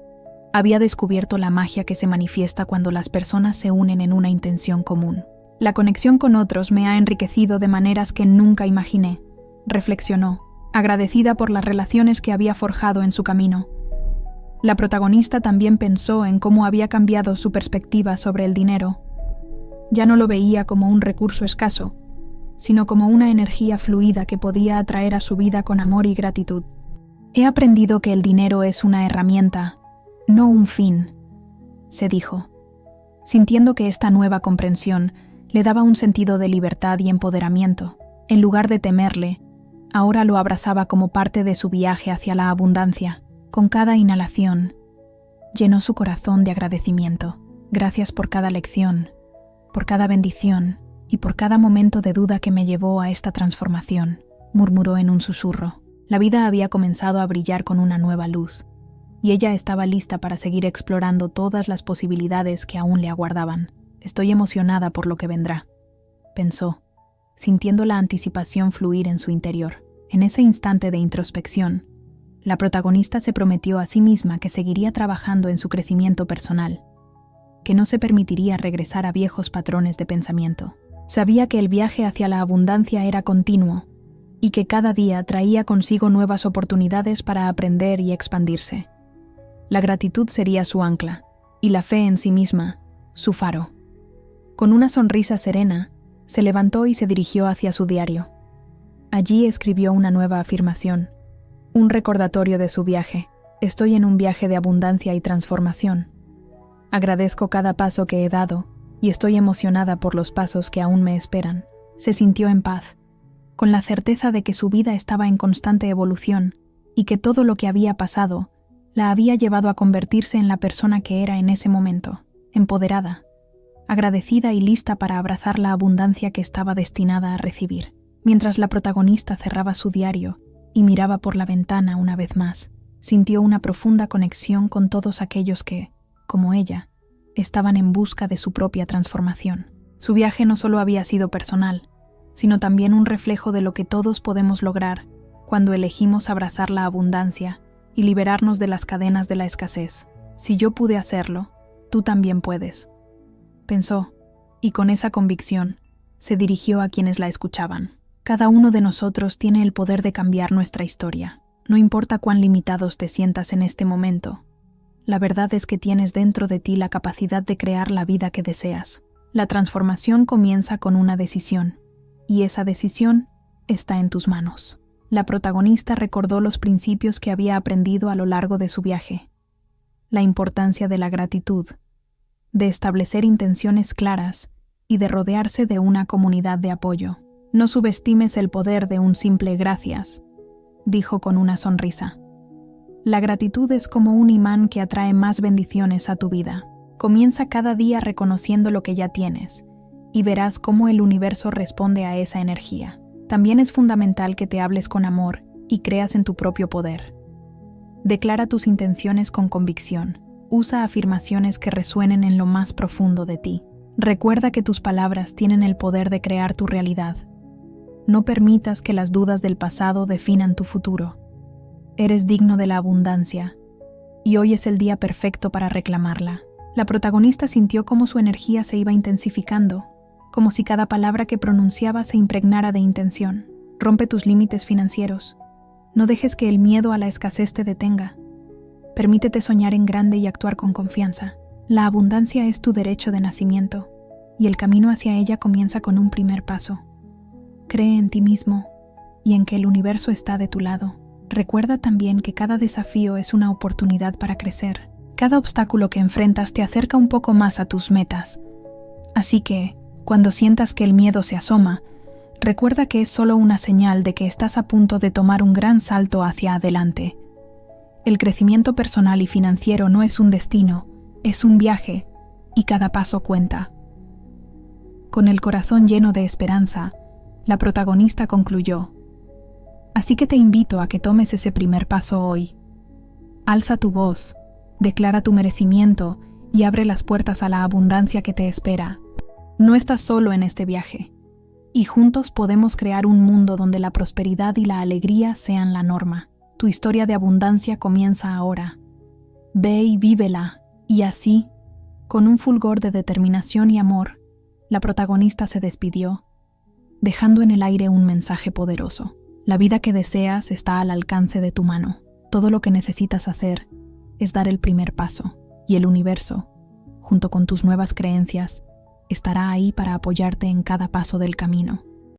había descubierto la magia que se manifiesta cuando las personas se unen en una intención común. La conexión con otros me ha enriquecido de maneras que nunca imaginé, reflexionó, agradecida por las relaciones que había forjado en su camino. La protagonista también pensó en cómo había cambiado su perspectiva sobre el dinero. Ya no lo veía como un recurso escaso, sino como una energía fluida que podía atraer a su vida con amor y gratitud. He aprendido que el dinero es una herramienta, no un fin, se dijo, sintiendo que esta nueva comprensión le daba un sentido de libertad y empoderamiento. En lugar de temerle, ahora lo abrazaba como parte de su viaje hacia la abundancia. Con cada inhalación, llenó su corazón de agradecimiento. Gracias por cada lección, por cada bendición y por cada momento de duda que me llevó a esta transformación, murmuró en un susurro. La vida había comenzado a brillar con una nueva luz, y ella estaba lista para seguir explorando todas las posibilidades que aún le aguardaban. Estoy emocionada por lo que vendrá, pensó, sintiendo la anticipación fluir en su interior. En ese instante de introspección, la protagonista se prometió a sí misma que seguiría trabajando en su crecimiento personal, que no se permitiría regresar a viejos patrones de pensamiento. Sabía que el viaje hacia la abundancia era continuo y que cada día traía consigo nuevas oportunidades para aprender y expandirse. La gratitud sería su ancla y la fe en sí misma, su faro. Con una sonrisa serena, se levantó y se dirigió hacia su diario. Allí escribió una nueva afirmación, un recordatorio de su viaje. Estoy en un viaje de abundancia y transformación. Agradezco cada paso que he dado y estoy emocionada por los pasos que aún me esperan. Se sintió en paz, con la certeza de que su vida estaba en constante evolución y que todo lo que había pasado la había llevado a convertirse en la persona que era en ese momento, empoderada, agradecida y lista para abrazar la abundancia que estaba destinada a recibir. Mientras la protagonista cerraba su diario y miraba por la ventana una vez más, sintió una profunda conexión con todos aquellos que, como ella, estaban en busca de su propia transformación. Su viaje no solo había sido personal, sino también un reflejo de lo que todos podemos lograr cuando elegimos abrazar la abundancia y liberarnos de las cadenas de la escasez. Si yo pude hacerlo, tú también puedes, pensó, y con esa convicción, Se dirigió a quienes la escuchaban. Cada uno de nosotros tiene el poder de cambiar nuestra historia. No importa cuán limitados te sientas en este momento. La verdad es que tienes dentro de ti la capacidad de crear la vida que deseas. La transformación comienza con una decisión, y esa decisión está en tus manos. La protagonista recordó los principios que había aprendido a lo largo de su viaje. La importancia de la gratitud, de establecer intenciones claras y de rodearse de una comunidad de apoyo. No subestimes el poder de un simple gracias, dijo con una sonrisa. La gratitud es como un imán que atrae más bendiciones a tu vida. Comienza cada día reconociendo lo que ya tienes y verás cómo el universo responde a esa energía. También es fundamental que te hables con amor y creas en tu propio poder. Declara tus intenciones con convicción. Usa afirmaciones que resuenen en lo más profundo de ti. Recuerda que tus palabras tienen el poder de crear tu realidad. No permitas que las dudas del pasado definan tu futuro. Eres digno de la abundancia, y hoy es el día perfecto para reclamarla. La protagonista sintió cómo su energía se iba intensificando, como si cada palabra que pronunciaba se impregnara de intención. Rompe tus límites financieros. No dejes que el miedo a la escasez te detenga. Permítete soñar en grande y actuar con confianza. La abundancia es tu derecho de nacimiento, y el camino hacia ella comienza con un primer paso. Cree en ti mismo y en que el universo está de tu lado. Recuerda también que cada desafío es una oportunidad para crecer. Cada obstáculo que enfrentas te acerca un poco más a tus metas. Así que, cuando sientas que el miedo se asoma, recuerda que es solo una señal de que estás a punto de tomar un gran salto hacia adelante. El crecimiento personal y financiero no es un destino, es un viaje, y cada paso cuenta. Con el corazón lleno de esperanza, la protagonista concluyó: así que te invito a que tomes ese primer paso hoy. Alza tu voz, declara tu merecimiento y abre las puertas a la abundancia que te espera. No estás solo en este viaje, y juntos podemos crear un mundo donde la prosperidad y la alegría sean la norma. Tu historia de abundancia comienza ahora. Ve y vívela, y así, con un fulgor de determinación y amor, la protagonista se despidió, dejando en el aire un mensaje poderoso. La vida que deseas está al alcance de tu mano. Todo lo que necesitas hacer es dar el primer paso, y el universo, junto con tus nuevas creencias, estará ahí para apoyarte en cada paso del camino.